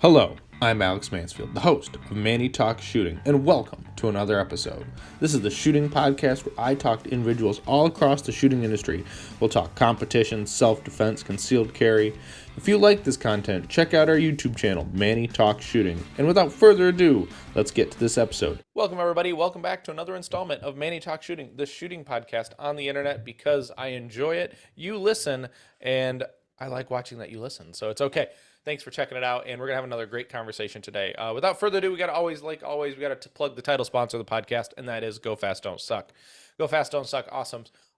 Hello, I'm Alex Mansfield, the host of Manny Talks Shooting, and welcome to another episode. This is the shooting podcast where I talk to individuals all across the shooting industry. We'll talk competition, self-defense, concealed carry. If you like this content, check out our YouTube channel, Manny Talks Shooting. And without further ado, let's get to this episode. Welcome, everybody. Welcome back to another installment of Manny Talks Shooting, the shooting podcast on the internet because I enjoy it. You listen, and I like watching that you listen, so it's okay. Thanks for checking it out, and we're gonna have another great conversation today. Without further ado, we got to always, like always, we got to plug the title sponsor of the podcast, and that is Go Fast Don't Suck. Go Fast Don't Suck.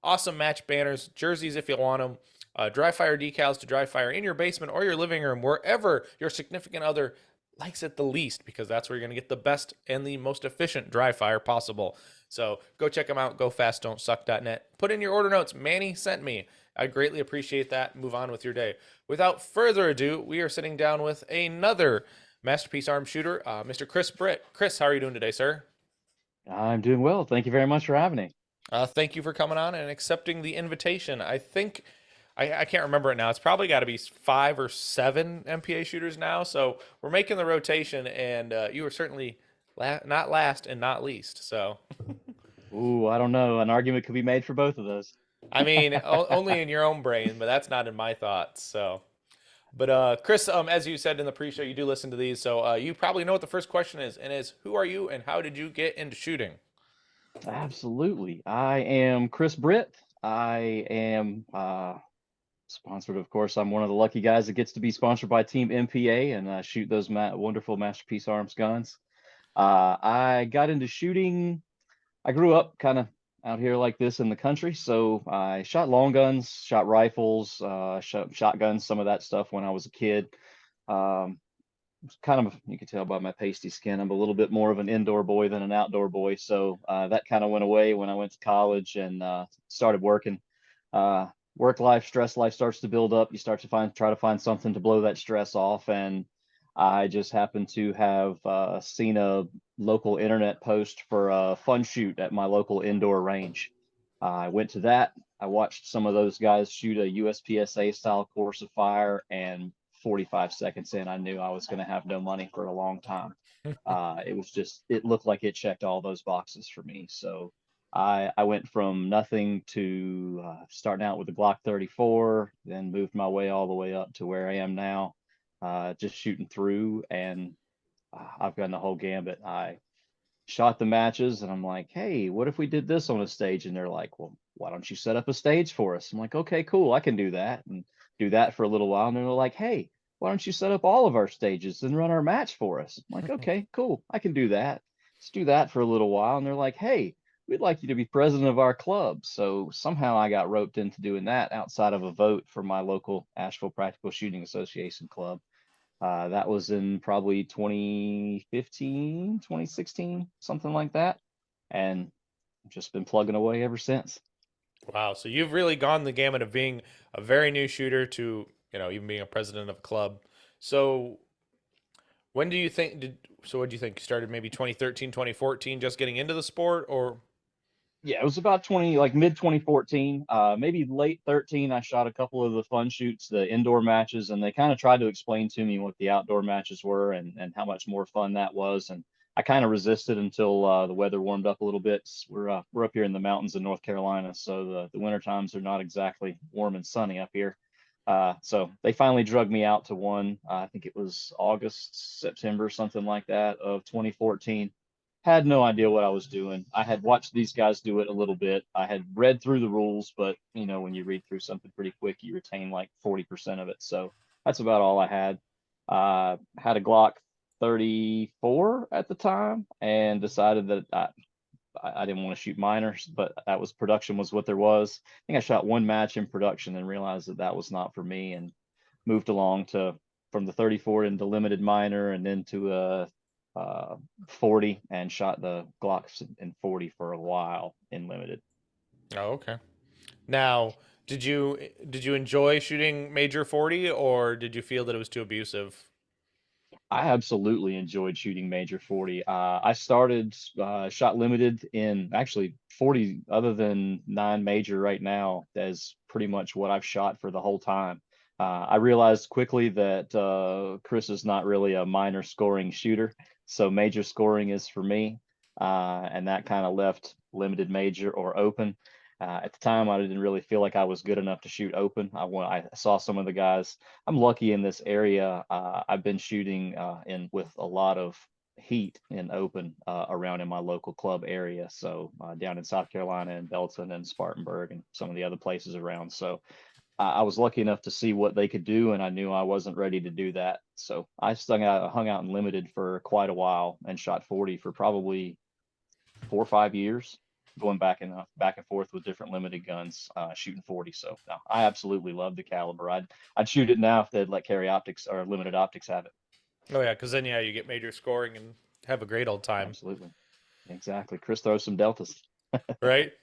Awesome match banners, jerseys if you want them, dry fire decals to dry fire in your basement or your living room, wherever your significant other likes it the least, because that's where you're gonna get the best and the most efficient dry fire possible. So go check them out. GoFastDon'tSuck.net. Put in your order notes. Manny sent me. I greatly appreciate that. Move on with your day. Without further ado, we are sitting down with another masterpiece arm shooter, Mr. Chris Britt. Chris, how are you doing today, sir? I'm doing well. Thank you very much for having me. Thank you for coming on and accepting the invitation. I think I can't remember it now. It's probably got to be 5 or 7 MPA shooters now. So we're making the rotation, and you are certainly not last and not least. So Ooh, I don't know. An argument could be made for both of those. I mean, only in your own brain, but that's not in my thoughts. So. But Chris, as you said in the pre-show, you do listen to these, so you probably know what the first question is, and is who are you and how did you get into shooting? Absolutely. I am Chris Britt. I am sponsored, of course. I'm one of the lucky guys that gets to be sponsored by Team MPA and shoot those wonderful Masterpiece Arms guns. I got into shooting. I grew up kind of out here like this in the country, so I shot long guns, shot rifles, shot shotguns, some of that stuff when I was a kid. Um, Kind of, you can tell by my pasty skin, I'm a little bit more of an indoor boy than an outdoor boy. So that kind of went away when I went to college and started working. Uh, Work life, stress life starts to build up. You start to try to find something to blow that stress off. And I just happened to have seen a local internet post for a fun shoot at my local indoor range. I went to that. I watched some of those guys shoot a USPSA style course of fire, and 45 seconds in, I knew I was going to have no money for a long time. It looked like it checked all those boxes for me. So I went from nothing to starting out with a Glock 34, then moved my way all the way up to where I am now, just shooting through. And I've gotten the whole gambit. I shot the matches and I'm like, hey, what if we did this on a stage? And they're like, well, why don't you set up a stage for us? I'm like, okay, cool, I can do that, and do that for a little while. And they're like, hey, why don't you set up all of our stages and run our match for us? I'm like, okay, cool, I can do that. Let's do that for a little while. And they're like, hey, we'd like you to be president of our club. So somehow I got roped into doing that outside of a vote for my local Asheville Practical Shooting Association club. That was in probably 2015, 2016, something like that. And I've just been plugging away ever since. Wow, so you've really gone the gamut of being a very new shooter to, even being a president of a club. So when do you think what do you think? You started maybe 2013, 2014, just getting into the sport, or Yeah, it was about 20, like mid 2014, maybe late 13. I shot a couple of the fun shoots, the indoor matches, and they kind of tried to explain to me what the outdoor matches were and how much more fun that was. And I kind of resisted until the weather warmed up a little bit. We're up here in the mountains in North Carolina, so the winter times are not exactly warm and sunny up here. So they finally drug me out to one. I think it was August, September, something like that of 2014. Had no idea what I was doing. I had watched these guys do it a little bit. I had read through the rules, but when you read through something pretty quick, you retain like 40% of it. So that's about all I had. Had a Glock 34 at the time and decided that I didn't want to shoot minors, but that was production was what there was. I think I shot one match in production and realized that that was not for me, and moved along to from the 34 into limited minor and then to a 40, and shot the Glocks in 40 for a while in limited. oh, okay. Now, did you enjoy shooting Major 40, or did you feel that it was too abusive? I absolutely enjoyed shooting Major 40. I started shot limited in actually 40, other than 9 Major right now. That's pretty much what I've shot for the whole time. I realized quickly that Chris is not really a minor scoring shooter, so major scoring is for me, and that kind of left limited major or open. At the time, I didn't really feel like I was good enough to shoot open. I saw some of the guys. I'm lucky in this area. I've been shooting in with a lot of heat in open around in my local club area. So down in South Carolina and Belton and Spartanburg and some of the other places around. So I was lucky enough to see what they could do, and I knew I wasn't ready to do that. So I hung out in limited for quite a while and shot 40 for probably 4 or 5 years, going back and forth with different limited guns, shooting 40. So no, I absolutely love the caliber. I'd shoot it now if they'd let carry optics or limited optics have it. Oh yeah, because then yeah, you get major scoring and have a great old time, Absolutely, exactly. Chris throws some deltas. right?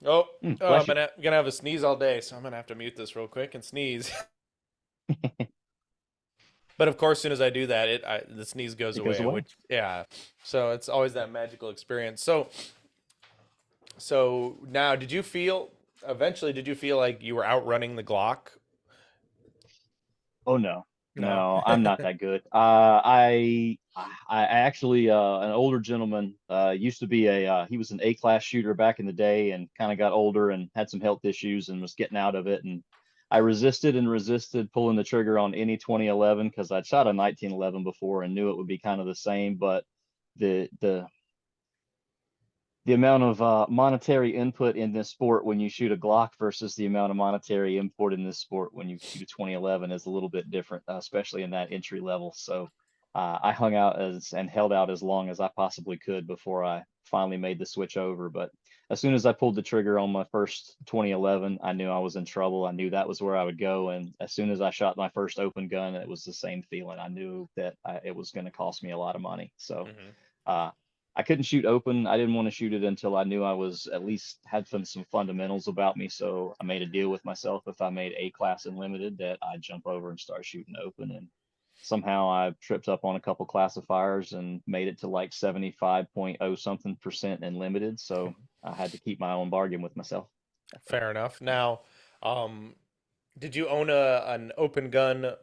Oh, I'm Bless you. gonna have a sneeze all day, so I'm gonna have to mute this real quick and sneeze. But of course, as soon as I do that, the sneeze goes It goes away. away. Which yeah, so it's always that magical experience. So now, did you feel eventually? Did you feel like you were outrunning the Glock? Oh no, No. no, I'm not that good. I actually an older gentleman used to be he was an A-class shooter back in the day and kind of got older and had some health issues and was getting out of it, and I resisted and resisted pulling the trigger on any 2011 because I'd shot a 1911 before and knew it would be kind of the same, but the the amount of monetary input in this sport when you shoot a Glock versus the amount of monetary input in this sport when you shoot a 2011 is a little bit different, especially in that entry level. So I hung out and held out as long as I possibly could before I finally made the switch over. But as soon as I pulled the trigger on my first 2011, I knew I was in trouble. I knew that was where I would go. And as soon as I shot my first open gun, it was the same feeling. I knew that it was going to cost me a lot of money. So Hmm. uh, I couldn't shoot open. I didn't want to shoot it until I knew I was at least had some fundamentals about me. So I made a deal with myself. If I made A class in limited, that I'd jump over and start shooting open. And somehow I tripped up on a couple classifiers and made it to like 75.0 something percent in limited. So I had to keep my own bargain with myself. Fair enough. Now, um, did you own an open gun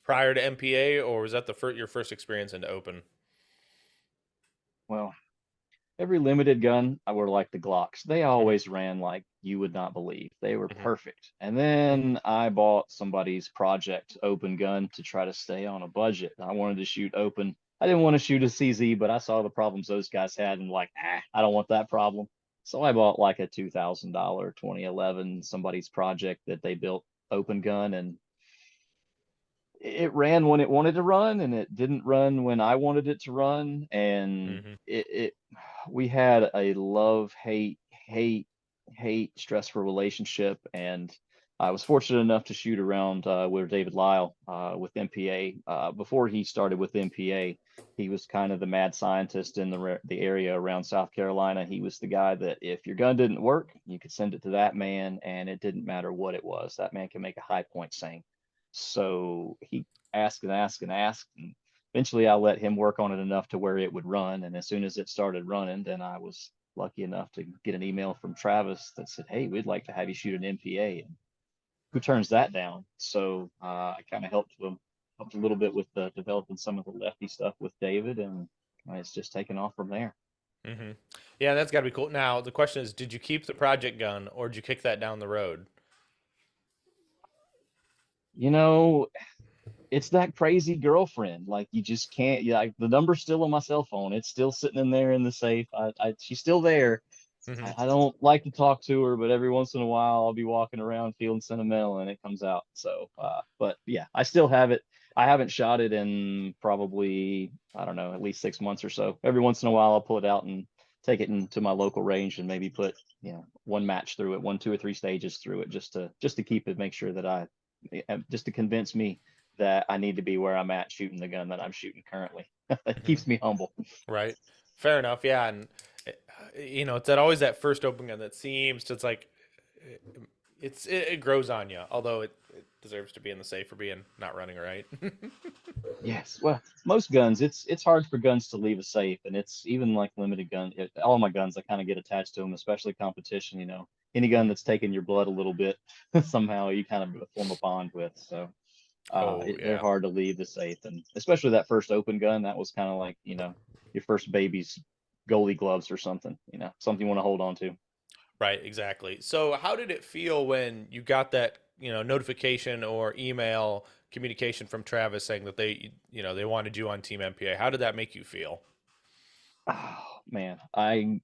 prior to MPA, or was that your first experience into open? Well, every limited gun were like the Glocks. They Hmm. always ran like you would not believe. They were Hmm. perfect. And then I bought somebody's project open gun to try to stay on a budget. I wanted to shoot open. I didn't want to shoot a CZ, but I saw the problems those guys had and like, I don't want that problem. So I bought like a $2,000 2011 somebody's project that they built open gun, and it ran when it wanted to run and it didn't run when I wanted it to run. And Hmm. it we had a love, hate, stressful relationship. And I was fortunate enough to shoot around with David Lyle with MPA. Before he started with MPA, he was kind of the mad scientist in the area around South Carolina. He was the guy that if your gun didn't work, you could send it to that man, and it didn't matter what it was. That man can make a high point sing. So he asked and asked and asked, and eventually I let him work on it enough to where it would run. And as soon as it started running, then I was lucky enough to get an email from Travis that said, "Hey, we'd like to have you shoot an MPA." And who turns that down? So I kind of helped a little bit with developing some of the lefty stuff with David, and it's just taken off from there. Hmm. Yeah, that's got to be cool. Now, the question is, did you keep the project gun or did you kick that down the road? You know, it's that crazy girlfriend. Like you just can't. Yeah, like, the number's still on my cell phone. It's still sitting in there in the safe. She's still there. Hmm. I don't like to talk to her, but every once in a while I'll be walking around feeling sentimental and it comes out. So, but yeah, I still have it. I haven't shot it in probably, I don't know, at least 6 months or so. Every once in a while I'll pull it out and take it into my local range and maybe put, one match through it, one, two or three stages through it just to keep it, make sure that just to convince me that I need to be where I'm at shooting the gun that I'm shooting currently. It Hmm. keeps me humble. Right. Fair enough. Yeah, and it's that always that first open gun that seems to, it's like it, it grows on you. Although it deserves to be in the safe for being not running right. Yes, well, most guns, it's hard for guns to leave a safe, and it's even like limited gun. All my guns, I kind of get attached to them, especially competition. any gun Mhm. that's taken your blood a little bit, somehow you kind of form a bond with. So Oh they're yeah. hard to leave the safe, and especially that first open gun, that was kind of like, your first baby's goalie gloves or something, something you want to hold on to. Right, exactly. So how did it feel when you got that, notification or email communication from Travis saying that they wanted you on Team MPA? How did that make you feel? Oh man, I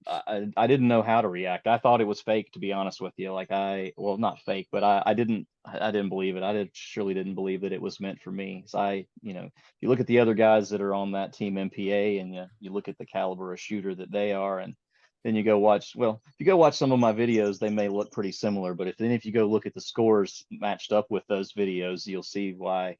didn't know how to react. I thought it was fake, to be honest with you. Like well, not fake, but I didn't believe it. Surely didn't believe that it was meant for me. So you look at the other guys that are on that team MPA, and you look at the caliber of shooter that they are, and then you go watch. Well, if you go watch some of my videos, they may look pretty similar, but if you go look at the scores matched up with those videos, you'll see why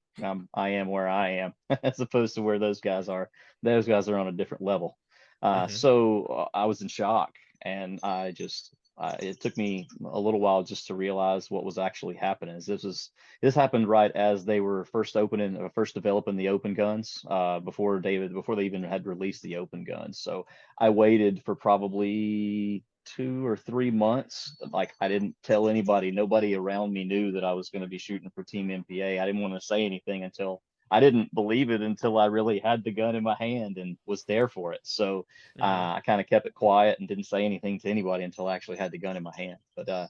I am where I am, as opposed to where those guys are. Those guys are on a different level. Hmm. So I was in shock, and it took me a little while just to realize what was actually happening. This happened right as they were first developing the open guns, before they even had released the open guns. So I waited for probably 2 or 3 months. Like, I didn't tell anybody. Nobody around me knew that I was going to be shooting for Team MPA. I didn't want to say anything until I didn't believe it until I really had the gun in my hand and was there for it. So Hmm. I kind of kept it quiet and didn't say anything to anybody until I actually had the gun in my hand. But the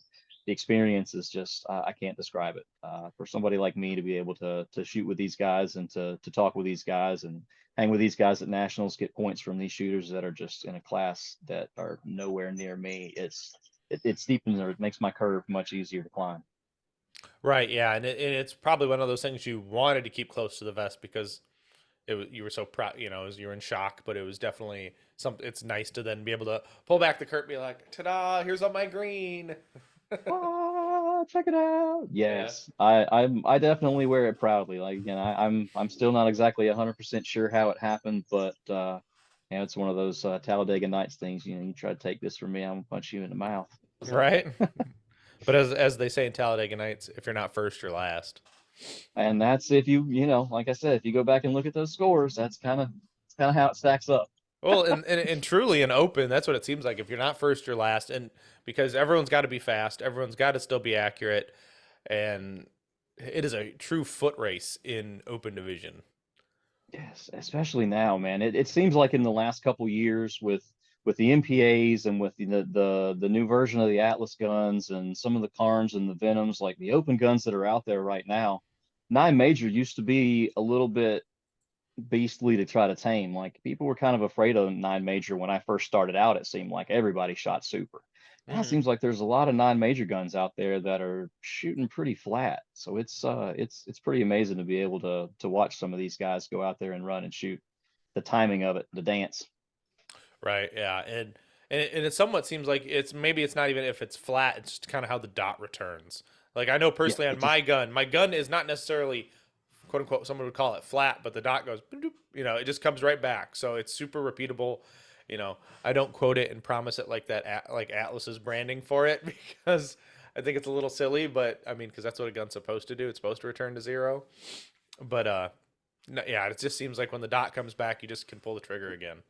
experience is just, I can't describe it. For somebody like me to be able to shoot with these guys and to talk with these guys and hang with these guys at nationals, get points from these shooters that are just in a class that are nowhere near me. It's deep in there. It makes my curve much easier to climb. Right, yeah, and it's probably one of those things you wanted to keep close to the vest because you were so proud, you were in shock, but it was definitely something. It's nice to then be able to pull back the curtain, and be like, "Ta-da! Here's all my green." Check it out. Yeah. Yes, I definitely wear it proudly. Like, I'm still not exactly 100% sure how it happened, but it's one of those Talladega Nights things. You try to take this from me, I'm gonna punch you in the mouth. So, Right. But as they say in Talladega Nights, if you're not first, you're last. and that's if like I said, if you go back and look at those scores, that's kind of how it stacks up. Well, and truly in open, that's what it seems like. If you're not first, you're last, and because everyone's got to be fast, everyone's got to still be accurate, and it is a true foot race in open division. Yes, especially now, man. It seems like in the last couple years with the MPAs and with the new version of the Atlas guns and some of the Karns and the Venoms, like the open guns that are out there right now, 9 Major used to be a little bit beastly to try to tame. Like, people were kind of afraid of 9 Major when I first started out. It seemed like everybody shot super. Now it Hmm. seems like there's a lot of 9 Major guns out there that are shooting pretty flat. So it's pretty amazing to be able to watch some of these guys go out there and run and shoot. The timing of it, the dance. Right. Yeah. And it somewhat seems like it's not even if it's flat. It's just kind of how the dot returns. Like I know Yeah, personally on it just my gun is not necessarily quote unquote someone would call it flat, but the dot goes boop, doop, it just comes right back. So it's super repeatable. I don't quote it and promise it like that like Atlas's branding for it because I think it's a little silly, but I mean because that's what a gun's supposed to do. It's supposed to return to zero. But no, yeah, it just seems like when the dot comes back, you just can pull the trigger again.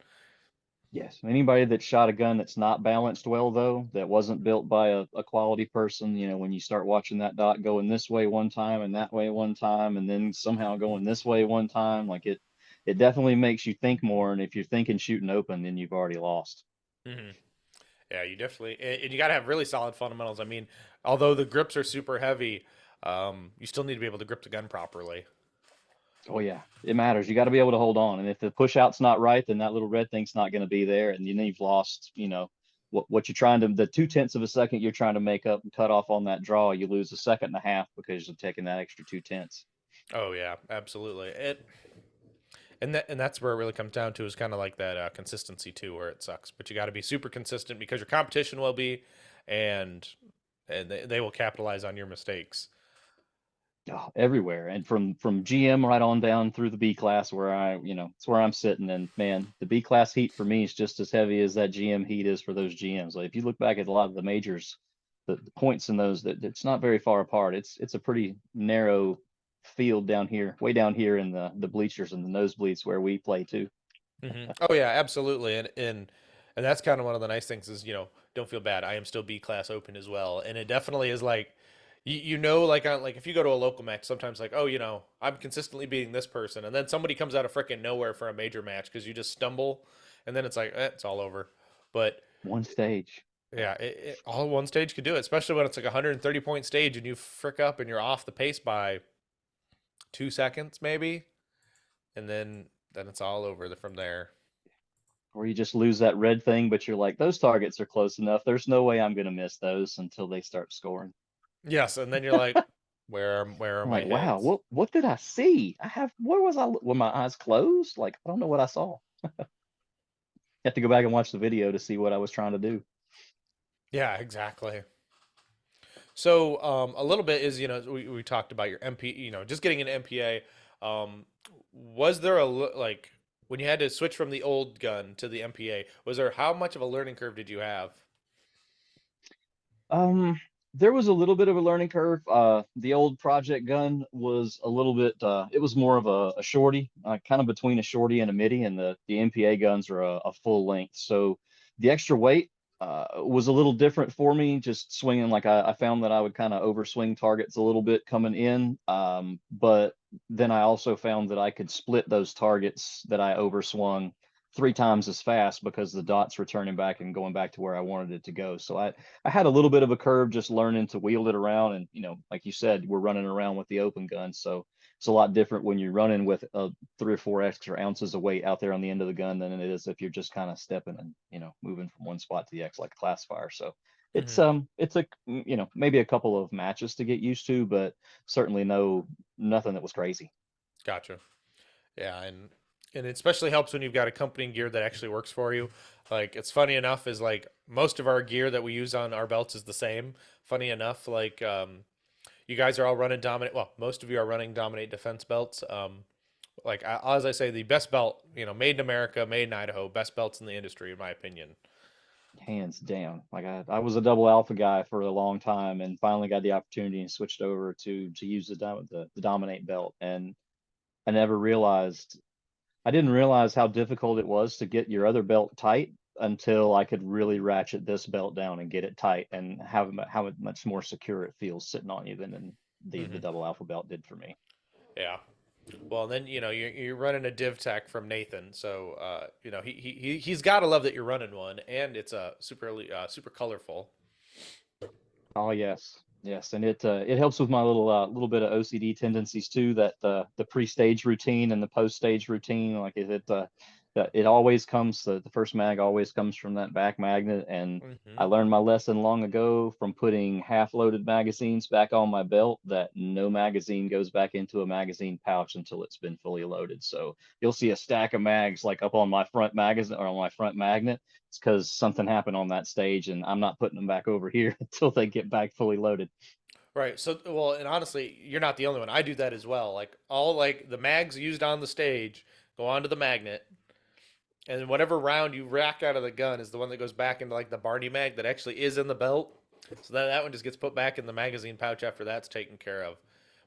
Yes. Anybody that shot a gun that's not balanced well, though, that wasn't built by a quality person, when you start watching that dot going this way one time and that way one time, and then somehow going this way one time, like it definitely makes you think more. And if you're thinking shooting open, then you've already lost. Hmm. Yeah, you definitely, and you got to have really solid fundamentals. I mean, although the grips are super heavy, you still need to be able to grip the gun properly. Oh yeah, it matters. You got to be able to hold on. And if the push out's not right, then that little red thing's not going to be there. And you've lost, what you're trying to, the 2/10 of a second you're trying to make up and cut off on that draw, you lose a second and a half because you're taking that extra 2/10. Oh yeah, absolutely. And that's where it really comes down to is kind of like that consistency too, where it sucks. But you got to be super consistent because your competition will be, and they will capitalize on your mistakes. Oh, everywhere, and from GM right on down through the B class, where it's where I'm sitting. And man, the B class heat for me is just as heavy as that GM heat is for those GMs. Like, if you look back at a lot of the majors, the points in those, that it's not very far apart. It's a pretty narrow field down here, way down here in the bleachers and the nosebleeds where we play too. Hmm. Oh yeah, absolutely. And that's kind of one of the nice things is don't feel bad. I am still B class open as well, and it definitely is like, you know, like on like if you go to a local match, sometimes like, oh, you know, I'm consistently beating this person, and then somebody comes out of freaking nowhere for a major match because you just stumble, and then it's like, it's all over. But One stage. yeah, all one stage could do it, especially when it's like a 130 point stage and you frick up and you're off the pace by 2 seconds maybe, and then it's all over from there. Or you just lose that red thing, but you're like, those targets are close enough. There's no way I'm going to miss those until they start scoring. Yes, and then you're like, where are I'm my like, wow, hits? what did I see? Where was I? Were my eyes closed? Like, I don't know what I saw. You have to go back and watch the video to see what I was trying to do. Yeah, exactly. So a little bit is, we talked about your MP, just getting into MPA. Was there like when you had to switch from the old gun to the MPA, was there how much of a learning curve did you have? Um, there was a little bit of a learning curve. The old project gun was a little bit, it was more of a shorty, kind of between a shorty and a midi, and the MPA guns are a full length. So the extra weight was a little different for me, just swinging. Like I found that I would kind of overswing targets a little bit coming in. But then I also found that I could split those targets that I overswung three times as fast because the dot's returning back and going back to where I wanted it to go. So I had a little bit of a curve just learning to wheel it around. And, like you said, we're running around with the open gun. So it's a lot different when you're running with 3 or 4 extra ounces of weight out there on the end of the gun than it is if you're just kind of stepping and, moving from one spot to the X like a classifier. So Hmm. it's a, maybe a couple of matches to get used to, but certainly nothing that was crazy. Gotcha. Yeah, and it especially helps when you've got accompanying gear that actually works for you. Like it's funny enough is like most of our gear that we use on our belts is the same. Funny enough, like you guys are all running dominate. Well, most of you are running dominate defense belts. Like as I say, the best belt, made in America, made in Idaho, best belts in the industry, in my opinion. Hands down. Like I was a double alpha guy for a long time and finally got the opportunity and switched over to use the dominate belt. And I never realized I didn't realize how difficult it was to get your other belt tight until I could really ratchet this belt down and get it tight and how much more secure it feels sitting on you than the Hmm. double alpha belt did for me. Yeah. Well, then you're running a div tech from Nathan, so he's got to love that you're running one, and it's a super colorful. Oh yes, yes, and it helps with my little bit of OCD tendencies too. That the pre-stage routine and the post-stage routine, like that it always comes the first mag always comes from that back magnet, and I Hmm. learned my lesson long ago from putting half-loaded magazines back on my belt that no magazine goes back into a magazine pouch until it's been fully loaded. So you'll see a stack of mags like up on my front magazine or on my front magnet. It's because something happened on that stage and I'm not putting them back over here until they get back fully loaded. Right. So, well, and honestly, you're not the only one. I do that as well. Like all like the mags used on the stage go onto the magnet, and whatever round you rack out of the gun is the one that goes back into like the Barney mag that actually is in the belt. So then that one just gets put back in the magazine pouch after that's taken care of.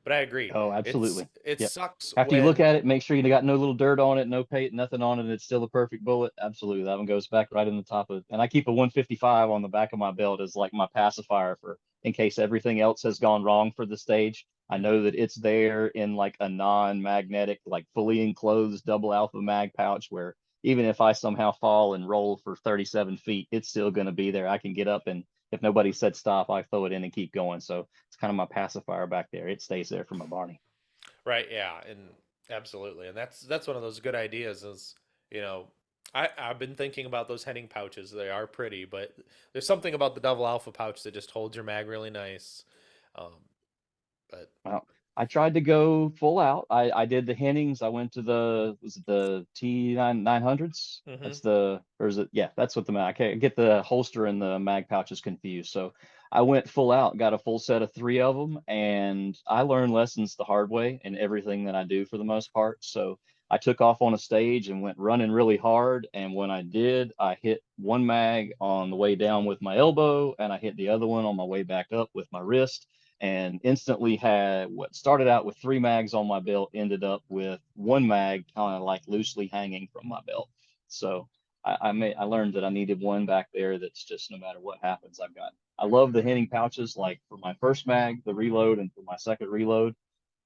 But I agree. Oh, It's absolutely. it Yep. sucks After you look when. at it, make sure you got no little dirt on it, no paint, nothing on it, and it's still a perfect bullet. Absolutely. That one goes back right in the top of it. And I keep a 155 on the back of my belt as like my pacifier for in case everything else has gone wrong for the stage. I Mhm. know that it's there in like a non-magnetic, like fully enclosed double alpha mag pouch where even if I somehow fall and roll for 37 feet, it's still going to be there. I can get up and if nobody said stop, I throw it in and keep going. So it's kind of my pacifier back there. It stays there for my Barney. Right, yeah, and absolutely, and that's one of those good ideas. Is you know, I've been thinking about those heading pouches. They are pretty, but there's something about the double alpha pouch that just holds your mag really nice. Um, but Well, I tried to go full out. I did the Hennings. I went to the was it the T900s? hmm. That's the or is it? Yeah, that's what the mag. I can't get the holster and the mag pouches confused. So I went full out, got a full set of three of them, and I learned lessons the hard way in everything that I do for the most part. So I took off on a stage and went running really hard. And when I did, I hit one mag on the way down with my elbow, and I hit the other one on my way back up with my wrist and instantly had what started out with three mags on my belt ended up with one mag kind of like loosely hanging from my belt. So I learned that I needed one back there that's just no matter what happens, I've got. I love the hinting pouches, like for my first mag, the reload, and for my second reload.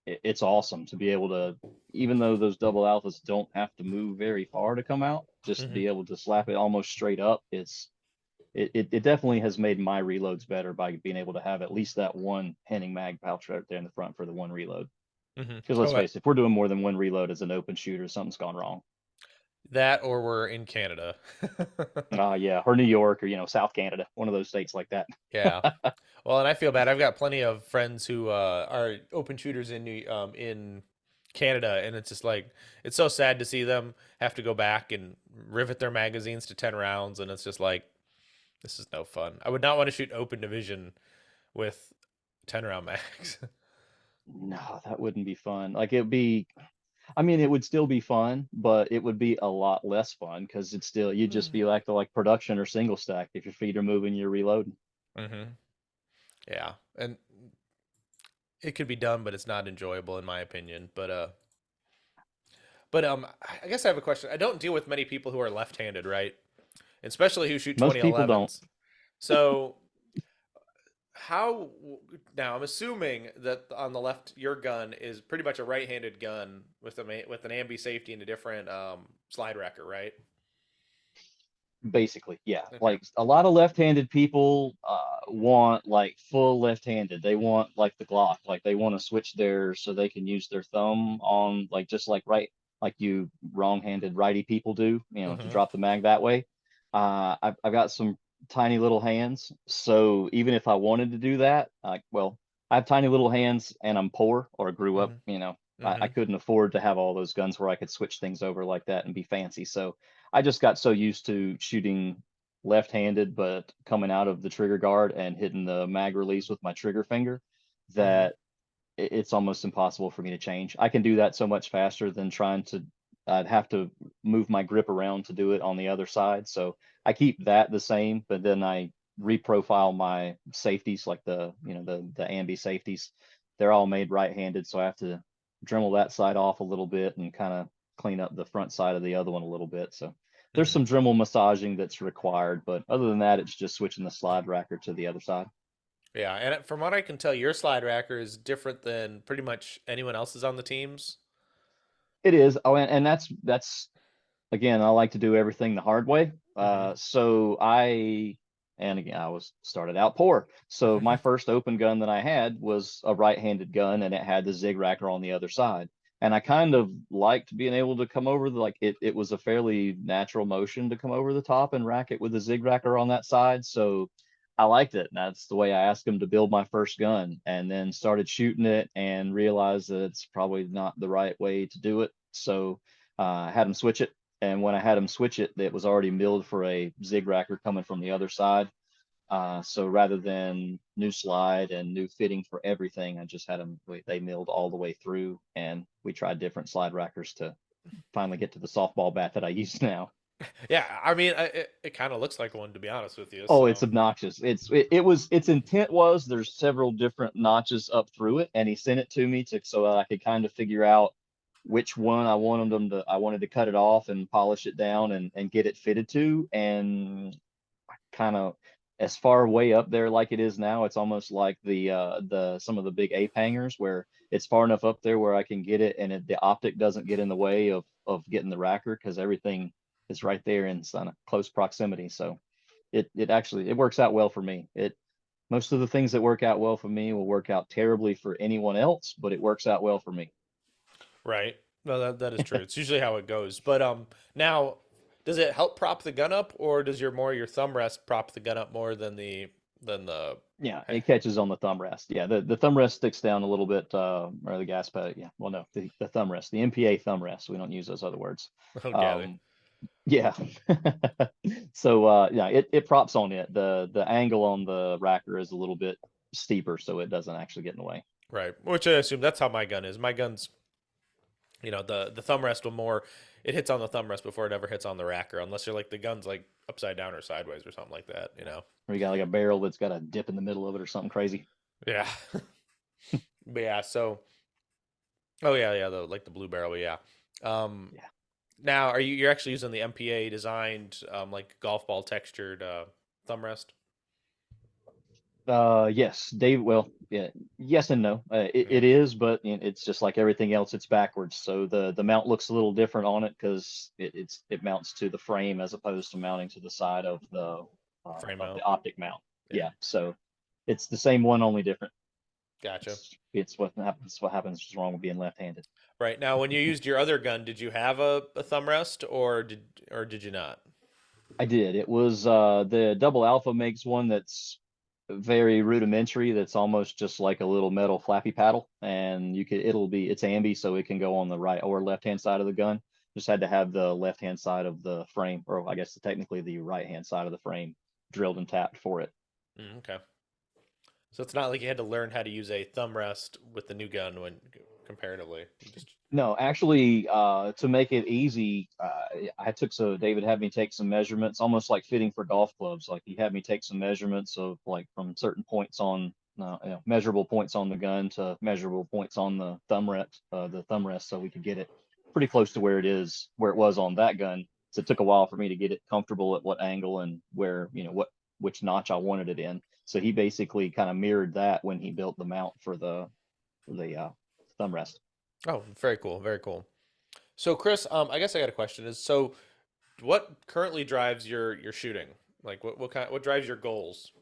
It's awesome to be able to, even though those double alphas don't have to move very far to come out, just to Hmm. be able to slap it almost straight up. It definitely has made my reloads better by being able to have at least that one hinting mag pouch right there in the front for the one reload. Hmm. Because let's Oh, face it, if we're doing more than one reload as an open shooter, something's gone wrong. that or we're in Canada. Yeah, or New York, or South Canada, one of those states like that. Yeah. Well, and I feel bad. I've got plenty of friends who are open shooters in Canada, and it's just like it's so sad to see them have to go back and rivet their magazines to 10 rounds, and it's just like this is no fun. I would not want to shoot open division with 10 round mags. No, that wouldn't be fun. Like it'd be, I mean, it would still be fun, but it would be a lot less fun because it's still you'd just be like the like production or single stack if your feet are moving, you're reloading. Hmm. Yeah, and it could be done, but it's not enjoyable in my opinion. But I guess I have a question. I don't deal with many people who are left-handed, right? Especially who shoot Most people don't. 2011s. So how now? I'm assuming that on the left, your gun is pretty much a right-handed gun with with an ambi safety and a different slide racker, right? Basically, yeah. Okay. Like a lot of left-handed people want like full left-handed. They want like the Glock, like they want to switch theirs so they can use their thumb on like just like right, like you wrong-handed righty people do, to Mm-hmm. drop the mag that way. I've got some tiny little hands, so even if I wanted to do that, well, I have tiny little hands and I'm poor or grew up, Mm-hmm. I Mm-hmm. couldn't afford to have all those guns where I could switch things over like that and be fancy. So I just got so used to shooting left-handed, but coming out of the trigger guard and hitting the mag release with my trigger finger Mm-hmm. that it's almost impossible for me to change. I can do that so much faster than trying to, I'd have to move my grip around to do it on the other side. So I keep that the same, but then I reprofile my safeties, like the ambi safeties. They're all made right-handed, so I have to Dremel that side off a little bit and kind of clean up the front side of the other one a little bit. So there's Mm-hmm. some Dremel massaging that's required, but other than that, it's just switching the slide racker to the other side. Yeah, and from what I can tell, your slide racker is different than pretty much anyone else's on the teams. It is. Oh, and that's again, I like to do everything the hard way. Mm-hmm. And again, I was started out poor. So my first open gun that I had was a right-handed gun, and it had the zig racker on the other side. And I kind of liked being able to come over like it was a fairly natural motion to come over the top and rack it with the zig racker on that side. So I liked it. And that's the way I asked him to build my first gun, and then started shooting it and realized that it's probably not the right way to do it. So I had him switch it, and when I had him switch it, it was already milled for a zig racker coming from the other side. So rather than new slide and new fitting for everything, I just had them, they milled all the way through, and we tried different slide rackers to finally get to the softball bat that I use now. Yeah, I mean, it kind of looks like one to be honest with you. Oh, it's So, obnoxious. It was its intent was there's several different notches up through it, and he sent it to me to so that I could kind of figure out which one I wanted to cut it off and polish it down and get it fitted to. And kind of as far way up there like it is now, it's almost like the some of the big ape hangers where it's far enough up there where I can get it and the optic doesn't get in the way of getting the racker because everything is right there in kind close proximity. So it actually it works out well for me. It Most of the things that work out well for me will work out terribly for anyone else, but it works out well for me. right. No, that is true. It's usually how it goes. But now, does it help prop the gun up, or does your thumb rest prop the gun up more than the? Yeah, it catches on the thumb rest. Yeah, the thumb rest sticks down a little bit, or the gas pedal. Yeah, well, no, the thumb rest, the MPA thumb rest. We don't use those other words. Oh, got it. Um, yeah. So yeah, it props on it. The angle on the racker is a little bit steeper, so it doesn't actually get in the way. Right. Which I assume that's how my gun is. My gun's, the thumb rest will more. It hits on the thumb rest before it ever hits on the racker, unless you're like the gun's like upside down or sideways or something like that. Or you got like a barrel that's got a dip in the middle of it or something crazy. Yeah. But yeah. So. Oh yeah, yeah. The blue barrel. Yeah. Um. Yeah. Now, you're actually using the MPA designed like golf ball textured thumb rest? Yes, Dave. Well, yeah, yes and no. Yeah. It is, but it's just like everything else. It's backwards. So the mount looks a little different on it because it mounts to the frame as opposed to mounting to the side Frame of mount. the optic mount. Yeah. Yeah. So it's the same one, only different. Gotcha. It's what happens. What happens is wrong with being left-handed. Right. Now, when you used your other gun, did you have a thumb rest or did you not? I did. It was the Double Alpha makes one that's very rudimentary. That's almost just like a little metal flappy paddle, and it's ambi, so it can go on the right or left hand side of the gun. Just had to have the left hand side of the frame, or I guess technically the right hand side of the frame, drilled and tapped for it. Okay. So it's not like you had to learn how to use a thumb rest with the new gun when comparatively. You just No, actually, to make it easy, David had me take some measurements, almost like fitting for golf clubs. Like he had me take some measurements of like from certain points on, measurable points on the gun to measurable points on the thumb rest, so we could get it pretty close to where it was on that gun. So it took a while for me to get it comfortable at what angle and which notch I wanted it in. So he basically kind of mirrored that when he built the mount for the thumb rest. Oh, very cool, very cool. So Chris, I guess I got a question. Is so what currently drives your shooting? Like what drives your goals?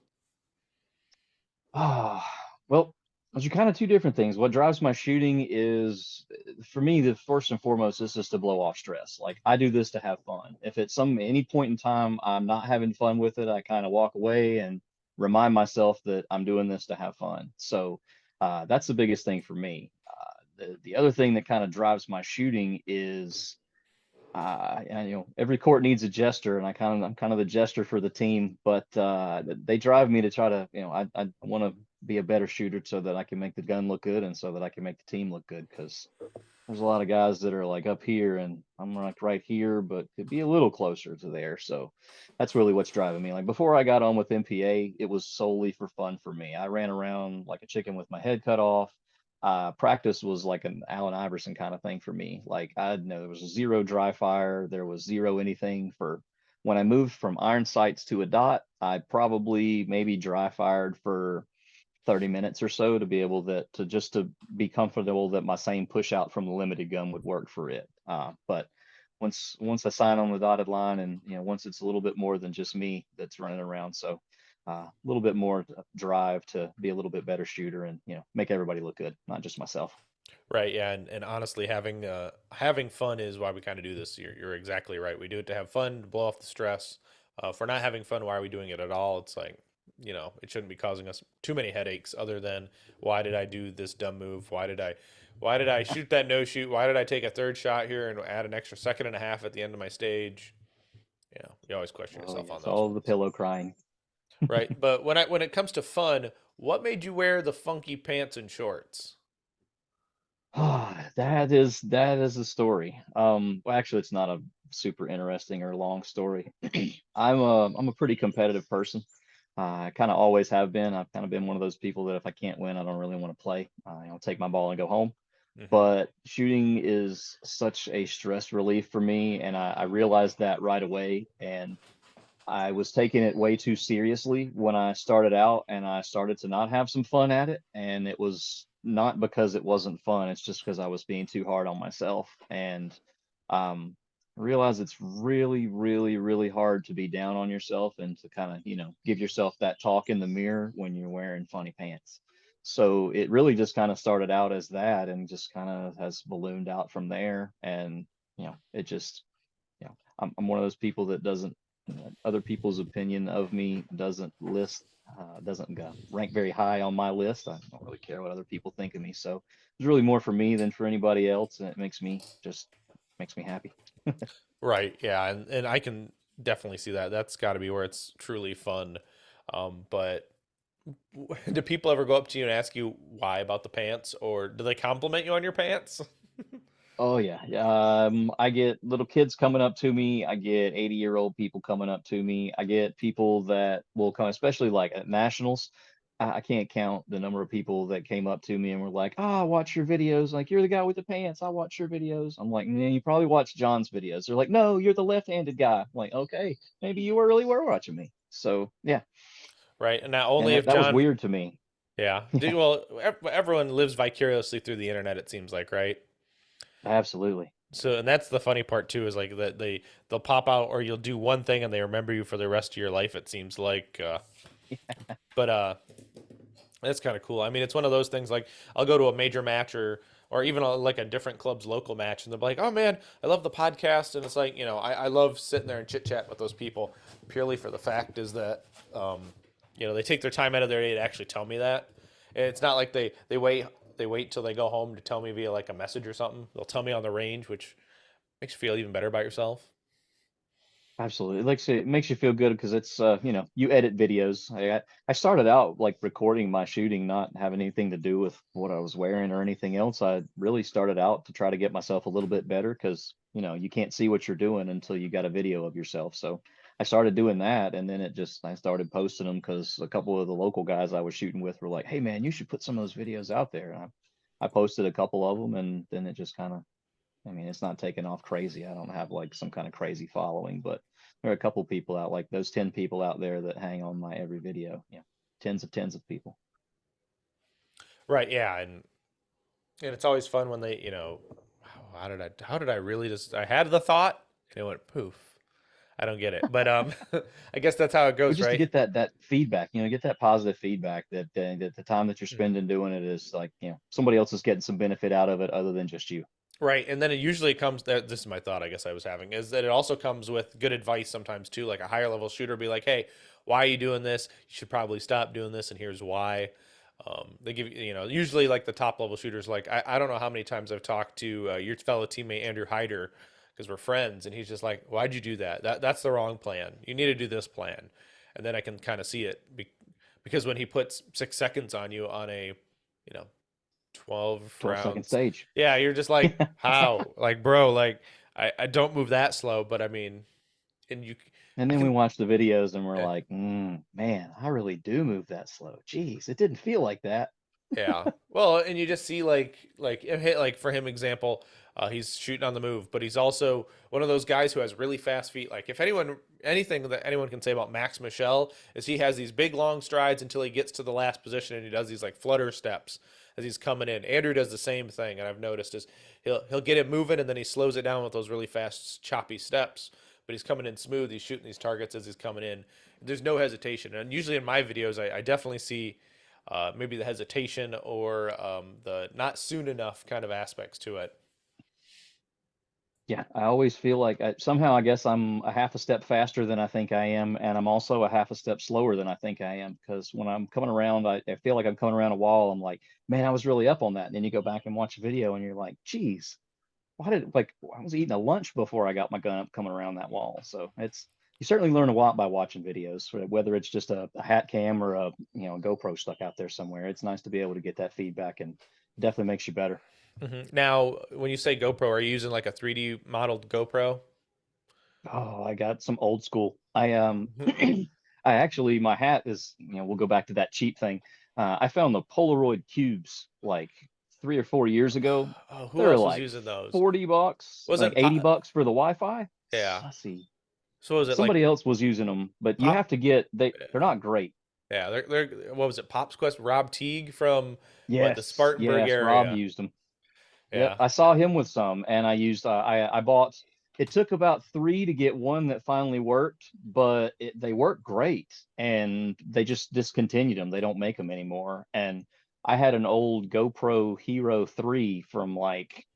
Ah, well, those are kind of two different things. What drives my shooting is, for me, the first and foremost is just to blow off stress. Like I do this to have fun. If at any point in time I'm not having fun with it, I kind of walk away and remind myself that I'm doing this to have fun. So that's the biggest thing for me. The other thing that kind of drives my shooting is and, every court needs a jester, and I'm kind of the jester for the team, but they drive me to try to, I want to be a better shooter so that I can make the gun look good and so that I can make the team look good because there's a lot of guys that are like up here and I'm like right here, but could be a little closer to there. So that's really what's driving me. Like before I got on with MPA, it was solely for fun for me. I ran around like a chicken with my head cut off. Practice was like an Allen Iverson kind of thing for me. Like I know there was zero dry fire, there was zero anything for when I moved from iron sights to a dot. I probably maybe dry fired for 30 minutes or so to be able to be comfortable that my same push out from the limited gun would work for it. But once I sign on the dotted line and once it's a little bit more than just me that's running around, so a little bit more drive to be a little bit better shooter and make everybody look good, not just myself. Right, yeah, and honestly, having fun is why we kind of do this. You're exactly right. We do it to have fun, to blow off the stress. If we're not having fun, why are we doing it at all? It's like, it shouldn't be causing us too many headaches. Other than why did I do this dumb move? Why did I shoot that no shoot? Why did I take a third shot here and add an extra second and a half at the end of my stage? You always question Oh yourself on yes, those all the ones, pillow crying. right? But when it comes to fun, what made you wear the funky pants and shorts? That is a story. Well, actually, it's not a super interesting or long story. I'm a pretty competitive person. I kind of always have been. I've kind of been one of those people that if I can't win, I don't really want to play. Take my ball and go home. Hmm. But shooting is such a stress relief for me, and I realized that right away. And I was taking it way too seriously when I started out, and I started to not have some fun at it. And it was not because it wasn't fun, it's just because I was being too hard on myself. And I realized it's really, really, really hard to be down on yourself and to kind of, give yourself that talk in the mirror when you're wearing funny pants. So it really just kind of started out as that and just kind of has ballooned out from there. And, it just, I'm one of those people that doesn't other people's opinion of me doesn't rank very high on my list. I don't really care what other people think of me, so it's really more for me than for anybody else, and it makes me happy. Right, yeah, and I can definitely see that. That's got to be where it's truly fun. But do people ever go up to you and ask you why about the pants, or do they compliment you on your pants? Oh yeah. I get little kids coming up to me. I get 80-year-old people coming up to me. I get people that will come, especially like at nationals. I can't count the number of people that came up to me and were like, "Ah, I watch your videos. Like, you're the guy with the pants. I watch your videos." I'm like, "Nah, you probably watch John's videos." They're like, "No, you're the left-handed guy." I'm like, "Okay, maybe you really were watching me." So yeah, Right. And not and only if that was John, weird to me. yeah. Yeah, Well, everyone lives vicariously through the internet, it seems like, right? absolutely. So, and that's the funny part too, is like that they'll pop out or you'll do one thing and they remember you for the rest of your life, it seems like. But That's kind of cool. I mean, it's one of those things like I'll go to a major match or even like a different club's local match, and they'll be like, "Oh man, I love the podcast," and it's like I love sitting there and chit chat with those people purely for the fact is that um, they take their time out of their day to actually tell me that, and it's not like they wait till they go home to tell me via like a message or something. They'll tell me on the range, which makes you feel even better about yourself. Absolutely. It makes you feel good because it's you edit videos. I started out like recording my shooting, not having anything to do with what I was wearing or anything else. I really started out to try to get myself a little bit better because you can't see what you're doing until you got a video of yourself. So I started doing that, and then I started posting them because a couple of the local guys I was shooting with were like, "Hey man, you should put some of those videos out there." And I posted a couple of them, and then it just kind of, I mean, it's not taking off crazy. I don't have like some kind of crazy following, but there are a couple people out, like those 10 people out there that hang on my every video. Yeah. Tens of people. Right? Yeah, and it's always fun when they how did I really just I had the thought and it went poof. I don't get it, but I guess that's how it But goes, just to right? get that feedback, get that positive feedback that the time that you're Mhm. spending doing it is like, somebody else is getting some benefit out of it other than just you. Right, and then it usually comes. This is my thought. I guess I was having is that it also comes with good advice sometimes too. Like a higher level shooter be like, "Hey, why are you doing this? You should probably stop doing this, and here's why." They give usually like the top level shooters. Like I don't know how many times I've talked to your fellow teammate Andrew Hyder because we're friends, and he's just like, "Why'd you do that? That's the wrong plan. You need to do this plan." And then I can kind of see it because when he puts 6 seconds on you on a you know 12 12-second rounds. stage. Yeah, you're just like, how? Like, bro, like, I don't move that slow, but I mean, and And I then we can, watch the videos and we're eh, like, man, I really do move that slow. Jeez, it didn't feel like that. yeah. Well, and you just see like it hit like for him example, he's shooting on the move, but he's also one of those guys who has really fast feet. Like if anything that anyone can say about Max Michel is he has these big long strides until he gets to the last position and he does these like flutter steps as he's coming in. Andrew does the same thing, and I've noticed is he'll get it moving and then he slows it down with those really fast choppy steps. But he's coming in smooth. He's shooting these targets as he's coming in. There's no hesitation. And usually in my videos, I definitely see maybe the hesitation or the not soon enough kind of aspects to it. Yeah, I always feel like somehow I guess I'm a half a step faster than I think I am, and I'm also a half a step slower than I think I am. Because when I'm coming around, I feel like I'm coming around a wall. I'm like, man, I was really up on that. And then you go back and watch a video, and you're like, geez, why did like I was eating a lunch before I got my gun up coming around that wall. So it's you certainly learn a lot by watching videos, whether it's just a hat cam or a GoPro stuck out there somewhere. It's nice to be able to get that feedback, and it definitely makes you better. Now, when you say GoPro, are you using like a 3D modeled GoPro? Oh, I got some old school. I actually my hat is, we'll go back to that cheap thing. I found the Polaroid cubes like 3 or 4 years ago. Oh, who They're else was like using those? 40 bucks, like Wasn't 80 Pop? bucks for the Wi-Fi. Yeah. Let's see. So was it like Somebody else was using them, but you Pop? have to get they're not great. Yeah, they're what was it? Pop's Quest? Rob Teague from what the Yes, Spartanburg yes, Rob area? used them. Yep, Yeah. I saw him with some, and I used I bought. It took about three to get one that finally worked, but they work great, and they just discontinued them. They don't make them anymore. And I had an old GoPro Hero 3 from like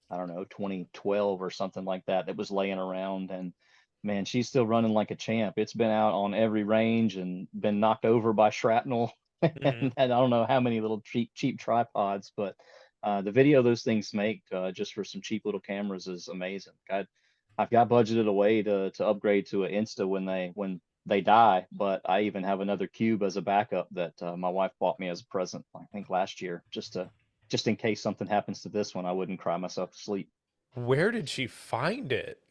I don't know 2012 or something like that that was laying around, and man, she's still running like a champ. It's been out on every range and been knocked over by shrapnel, hmm and I don't know how many little cheap tripods, but the video those things make just for some cheap little cameras is amazing. I've got budgeted away to upgrade to an Insta when they die, but I even have another cube as a backup that my wife bought me as a present, I think last year, just in case something happens to this one, I wouldn't cry myself to sleep. Where did she find it?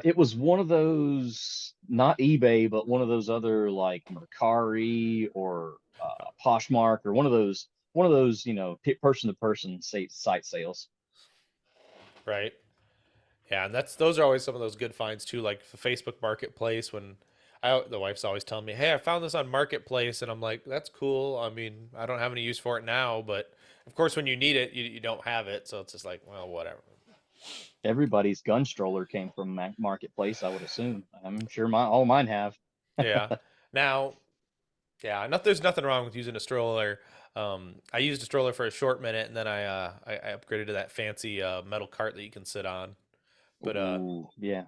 It was one of those, not eBay, but one of those other like Mercari or Poshmark or one of those, person to person site sales. Right. Yeah, and those are always some of those good finds too, like the Facebook Marketplace. When the wife's always telling me, "Hey, I found this on Marketplace," and I'm like, "That's cool. I mean, I don't have any use for it now, but of course, when you need it, you don't have it, so it's just like, well, whatever." Everybody's gun stroller came from Marketplace, I would assume. I'm sure all mine have. Yeah. Now, yeah, there's nothing wrong with using a stroller. I used a stroller for a short minute, and then I upgraded to that fancy metal cart that you can sit on. But Ooh, yeah.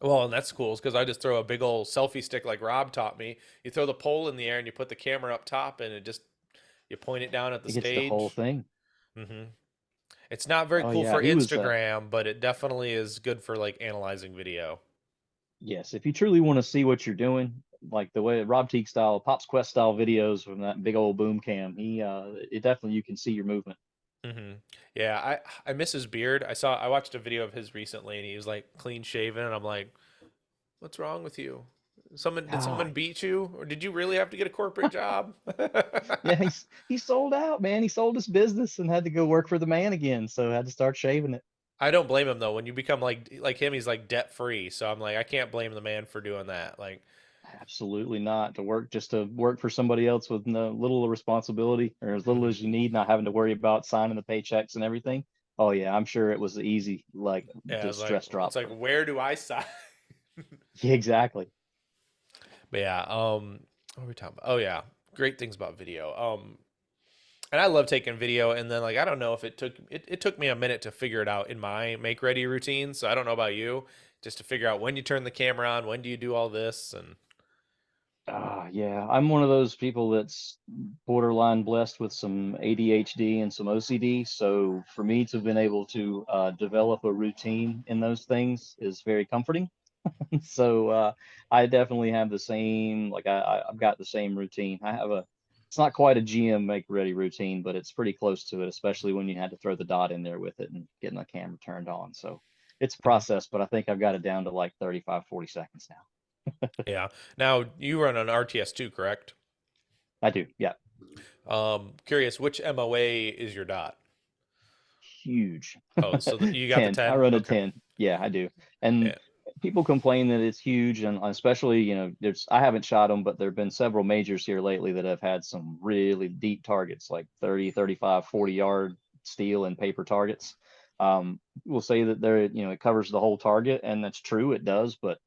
well, and that's cool because I just throw a big old selfie stick like Rob taught me. You throw the pole in the air and you put the camera up top, and you point it down at the It gets the whole stage. thing. hmm It's not very Oh cool yeah, for he was Instagram, but it definitely is good for like analyzing video. yes, if you truly want to see what you're doing, like the way Rob Teague style, Pops Quest style videos from that big old boom cam, it definitely you can see your movement. hmm Yeah, I miss his beard. I watched a video of his recently, and he was like clean shaven, and I'm like, what's wrong with you? Did Ah, someone beat you, or did you really have to get a corporate job? yeah, he sold out, man. He sold his business and had to go work for the man again, so had to start shaving it. I don't blame him though. When you become like him, he's like debt free. So I'm like, I can't blame the man for doing that. Like, Absolutely not. To work for somebody else with no little responsibility or as little mhm. as you need, not having to worry about signing the paychecks and everything. Oh yeah, I'm sure it was easy, like Yeah, I the was like, stress drop for him. where do I sign? Yeah, exactly. But yeah, what are we talking about? Oh yeah, great things about video. And I love taking video. And then like, I don't know if it took me a minute to figure it out in my make ready routine. So I don't know about you, just to figure out when you turn the camera on, when do you do all this, and Yeah, I'm one of those people that's borderline blessed with some ADHD and some OCD. So for me to have been able to develop a routine in those things is very comforting. So I definitely have the same, like I've got the same routine. It's not quite a GM make ready routine, but it's pretty close to it, especially when you had to throw the dot in there with it and getting the camera turned on. So it's a Mhm. process, but I think I've got it down to like 35, 40 seconds now. Yeah. Now you run an RTS too, correct? I do. Yeah. Curious, which MOA is your dot? Huge. Oh, so you got the 10. I 10? run a Okay. 10. Yeah, I do. And Yeah. people complain that it's huge, and especially, I haven't shot them, but there have been several majors here lately that have had some really deep targets, like 30, 35, 40 yard steel and paper targets. We'll say that it covers the whole target, and that's true, it does, but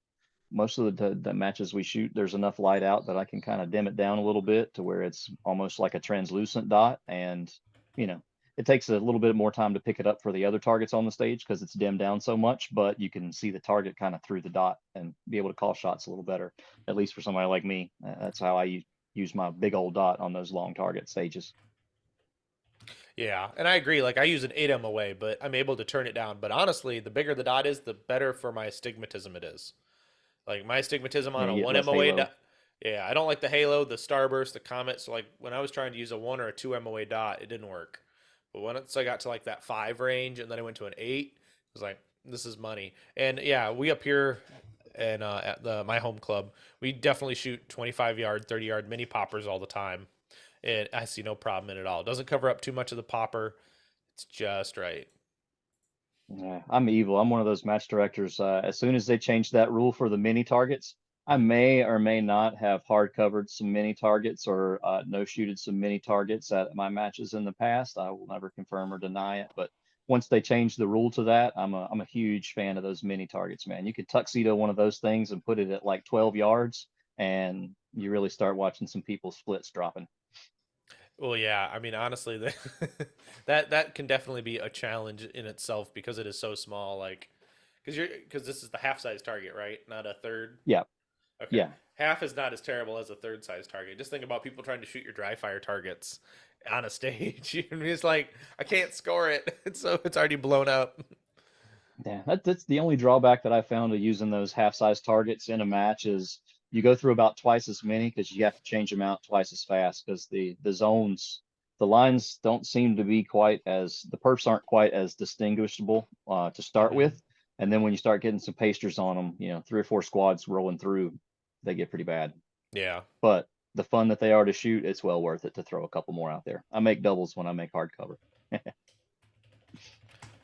most of the matches we shoot, there's enough light out that I can kind of dim it down a little bit to where it's almost like a translucent dot. And, you know, it takes a little bit more time to pick it up for the other targets on the stage because it's dimmed down so much, but you can see the target kind of through the dot and be able to call shots a little better, at least for somebody like me. That's how I use my big old dot on those long target stages. Yeah, and I agree. Like I use an 8 MOA, but I'm able to turn it down. But honestly, the bigger the dot is, the better for my astigmatism it is. Like my astigmatism Yeah, on a you get 1 less MOA halo. dot. Yeah, I don't like the halo, the starburst, the comet. So like when I was trying to use a 1 or a 2 MOA dot, it didn't work. But once I got to like that 5 range and then I went to an 8, it was like this is money. And yeah, we up here and at the my home club, we definitely shoot 25 yard, 30 yard mini poppers all the time. And I see no problem in it all. It doesn't cover up too much of the popper. It's just right. Yeah, I'm evil. I'm one of those match directors. As soon as they changed that rule for the mini targets, I Mhm. may or may not have hard covered some mini targets or no shooted some mini targets at my matches in the past. I will never confirm or deny it. But once they changed the rule to that, I'm a huge fan of those mini targets, man. You could tuxedo one of those things and put it at like 12 yards, and you really start watching some people's splits dropping. Well, yeah. I mean, honestly, that can definitely be a challenge in itself because it is so small. Like, because this is the half size target, right? Not a third. Yeah, Okay, yeah. half is not as terrible as a third size target. Just think about people trying to shoot your dry fire targets on a stage. I mean, it's like I can't score it. It's already blown up. Yeah, that's the only drawback that I found to using those half-size targets in a match is you go through about twice as many because you have to change them out twice as fast because the zones, the lines don't seem to be quite as the perfs aren't quite as distinguishable to start hmm with. And then when you start getting some pasters on them, 3 or 4 squads rolling through, they get pretty bad. Yeah. But the fun that they are to shoot, it's well worth it to throw a couple more out there. I make doubles when I make hardcover.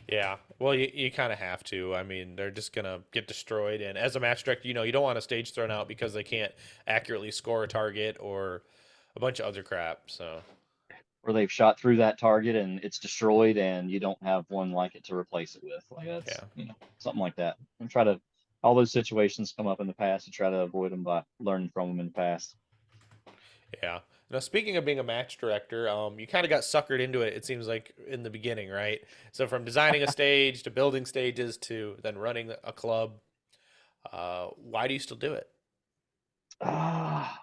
Yeah. Well, you kind of have to. I mean, they're just going to get destroyed. And as a match director, you don't want a stage thrown out because they can't accurately score a target or a bunch of other crap. So, Where they've shot through that target and it's destroyed and you don't have one like it to replace it with. Like that's, yeah. something like that. And try to, all those situations come up in the past and try to avoid them by learning from them in the past. Yeah. Now, speaking of being a match director, you kind of got suckered into it, it seems like, in the beginning, right? So, from designing a stage to building stages to then running a club, why do you still do it? Ah,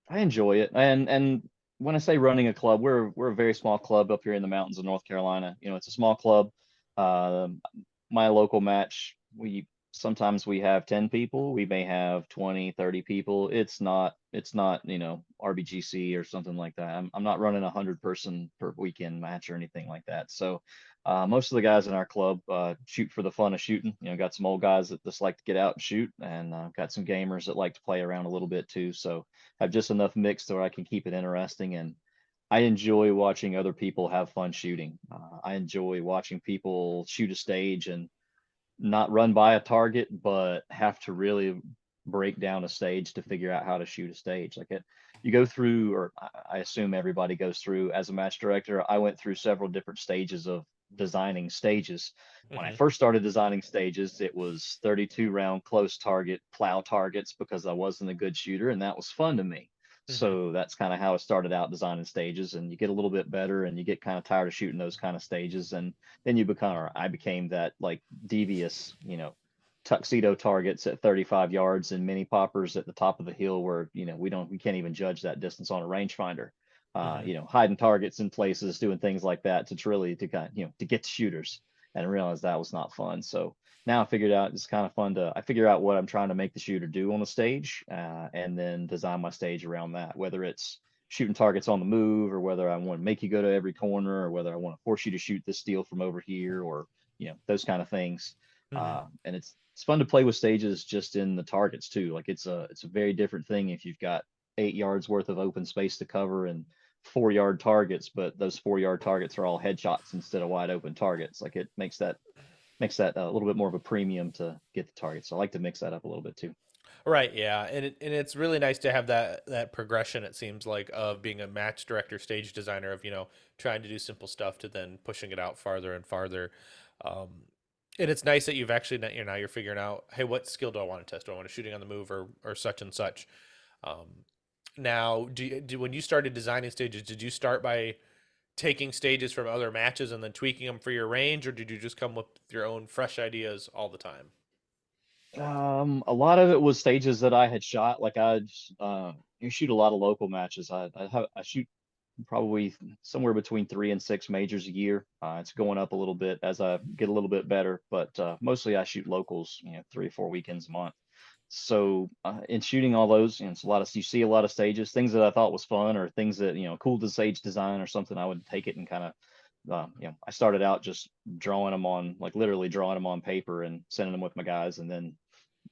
I enjoy it. And when I say running a club, we're a very small club up here in the mountains of North Carolina. It's a small club. Um, my local match, we sometimes we have 10 people, we may have 20, 30 people. It's not, RBGC or something like that. I'm not running 100 person per weekend match or anything like that. So most of the guys in our club shoot for the fun of shooting. Got some old guys that just like to get out and shoot, and got some gamers that like to play around a little bit too. So have just enough mix so I can keep it interesting. And I enjoy watching other people have fun shooting. I enjoy watching people shoot a stage and not run by a target, but have to really break down a stage to figure out how to shoot a stage. Like it, you go through, or I assume everybody goes through as a match director. I went through several different stages of designing stages. When I Hmm. first started designing stages, it was 32 round close target plow targets because I wasn't a good shooter, and that was fun to me. Hmm. So that's kind of how I started out designing stages, and you get a little bit better and you get kind of tired of shooting those kind of stages. And then you become, or I became that like devious, tuxedo targets at 35 yards and mini poppers at the top of the hill where, we can't even judge that distance on a rangefinder. Hmm. Hiding targets in places, doing things like that to really to kind of, to get to shooters, and I realized that was not fun. So now I figured out it's kind of fun to I figure out what I'm trying to make the shooter do on the stage, and then design my stage around that, whether it's shooting targets on the move, or whether I want to make you go to every corner, or whether I want to force you to shoot this steel from over here, or those kind of things. Hmm. And it's fun to play with stages just in the targets too. Like it's a very different thing if you've got 8 yards worth of open space to cover and 4 yard targets, but those 4 yard targets are all headshots instead of wide open targets. Like it makes that a little bit more of a premium to get the targets. So I like to mix that up a little bit too. Right, yeah, and it's really nice to have that progression. It seems like of being a match director, stage designer, of trying to do simple stuff to then pushing it out farther and farther. Um, and it's nice that you've actually now you're figuring out, hey, what skill do I want to test? Do I want to shooting on the move or such and such? Um, now, when you started designing stages, did you start by taking stages from other matches and then tweaking them for your range, or did you just come with your own fresh ideas all the time? A lot of it was stages that I had shot. Like you shoot a lot of local matches. I shoot probably somewhere between 3 and 6 majors a year. It's going up a little bit as I get a little bit better, but mostly I shoot locals, 3 or 4 weekends a month. So in shooting all those, it's a lot of you see a lot of stages, things that I thought was fun or things that cool to stage design or something. I would take it and kind of I started out just drawing them on like literally drawing them on paper and sending them with my guys, and then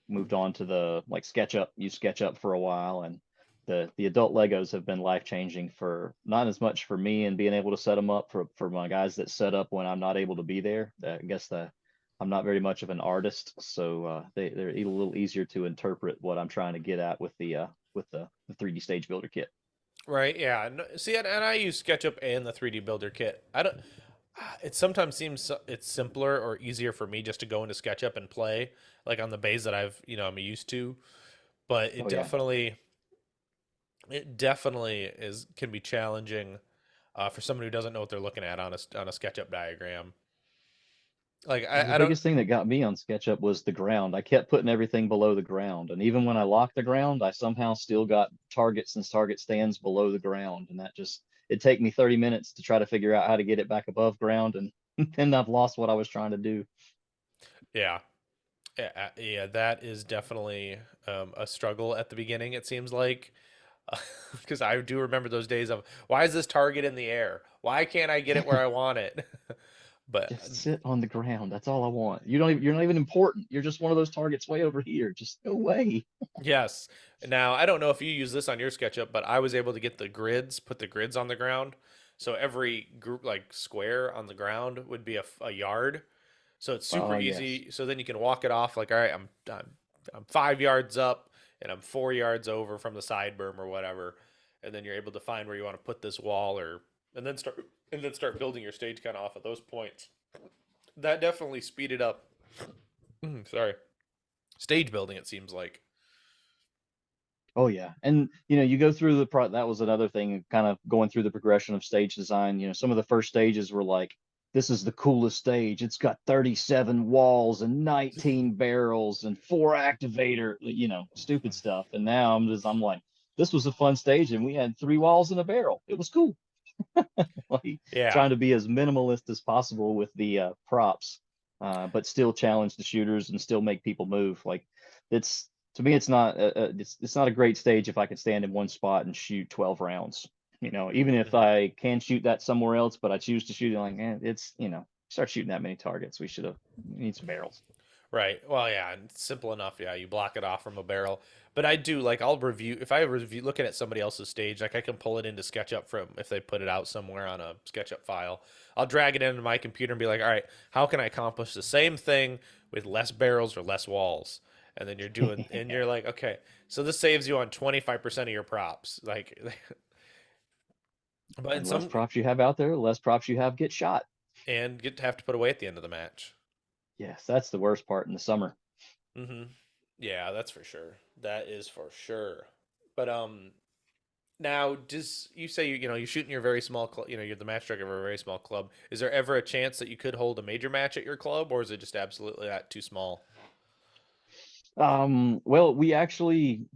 moved on to the like SketchUp, use SketchUp for a while. And the adult Legos have been life changing, for not as much for me and being able to set them up for my guys that set up when I'm not able to be there. I guess I'm not very much of an artist, so they're a little easier to interpret what I'm trying to get at with the 3D stage builder kit. Right. Yeah. See, and I use SketchUp and the 3D Builder kit. I don't. It sometimes seems it's simpler or easier for me just to go into SketchUp and play like on the base that I'm used to. But Oh yeah. it definitely is can be challenging for someone who doesn't know what they're looking at on a SketchUp diagram. Like Well, the I don't. biggest thing that got me on SketchUp was the ground. I kept putting everything below the ground, and even when I locked the ground, I somehow still got targets and target stands below the ground, and that just it'd take me 30 minutes to try to figure out how to get it back above ground, and then I've lost what I was trying to do. Yeah. Yeah. That is definitely a struggle at the beginning. It seems like because I do remember those days of why is this target in the air? Why can't I get it where I want it? But Just sit on the ground. That's all I want. You're not even important. You're just one of those targets way over here. Just go away. yes. Now, I don't know if you use this on your SketchUp, but I was able to get the grids, put the grids on the ground. So every group, like square on the ground, would be a yard. So it's super Oh yes. easy. So then you can walk it off like, all right, I'm 5 yards up and I'm 4 yards over from the side berm or whatever, and then you're able to find where you want to put this wall or and then start building your stage kind of off of those points. That definitely speeded up. Sorry, stage building. It seems like. Oh yeah. And you go through that was another thing, kind of going through the progression of stage design. Some of the first stages were like, this is the coolest stage. It's got 37 walls and 19 barrels and four activator, stupid stuff. And now I'm like, this was a fun stage and we had three walls and a barrel. It was cool. Like Yeah. trying to be as minimalist as possible with the props, but still challenge the shooters and still make people move. Like it's to me, it's not a great stage if I could stand in one spot and shoot 12 rounds. Even if Mhm. I can shoot that somewhere else, but I choose to shoot it like, it's start shooting that many targets. We need some barrels. Right. Well, yeah, and it's simple enough. Yeah, you block it off from a barrel. But I do like I'll review if I review looking at somebody else's stage, like I can pull it into SketchUp from if they put it out somewhere on a SketchUp file. I'll drag it into my computer and be like, all right, how can I accomplish the same thing with less barrels or less walls? And then you're like, okay, so this saves you on 25% of your props. Like, but in And less some props you have out there, less props you have get shot. and get to have to put away at the end of the match. Yes, that's the worst part in the summer. Hmm. Yeah, that's for sure. That is for sure. But now, does you say you shoot in your very small club, you're the match director of a very small club. Is there ever a chance that you could hold a major match at your club, or is it just absolutely that too small? Well, we actually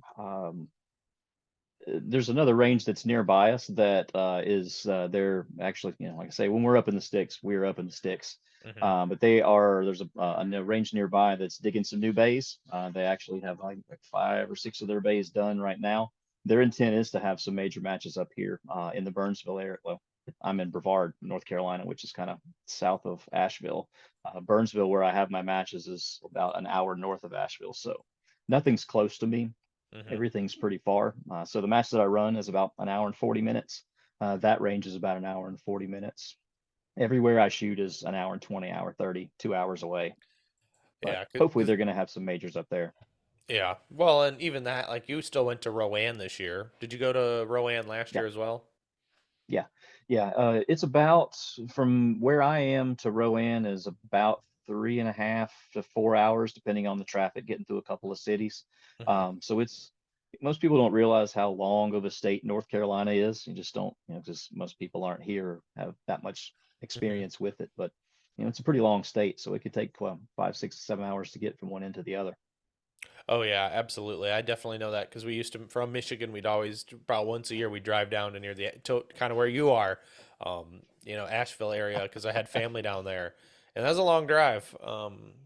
there's another range that's nearby us that is they're actually, like I say, when we're up in the sticks, we're up in the sticks. Hmm. But there's a range nearby that's digging some new bays. They actually have like 5 or 6 of their bays done right now. Their intent is to have some major matches up here in the Burnsville area. Well, I'm in Brevard, North Carolina, which is kind of south of Asheville. Burnsville, where I have my matches, is about an hour north of Asheville, so nothing's close to me. Hmm. Everything's pretty far. So the match that I run is about an hour and 40 minutes. That range is about an hour and 40 minutes. Everywhere I shoot is an hour and 20, hour 30, 2 hours away. But Yeah, hopefully because they're going to have some majors up there. yeah. Well, and even that, like you still went to Rowan this year. Did you go to Rowan last Yeah, year as well? yeah, yeah. It's about from where I am to Rowan is about 3.5 to 4 hours, depending on the traffic, getting through a couple of cities. Hmm. So it's most people don't realize how long of a state North Carolina is. You just don't, because most people aren't here or have that much Hmm. experience with it. But it's a pretty long state, so it could take 5, 6, 7 hours to get from one end to the other. Oh yeah, absolutely. I definitely know that because we used to from Michigan. We'd always about once a year we'd drive down to near the to kind of where you are, Asheville area because I had family down there, and that's a long drive.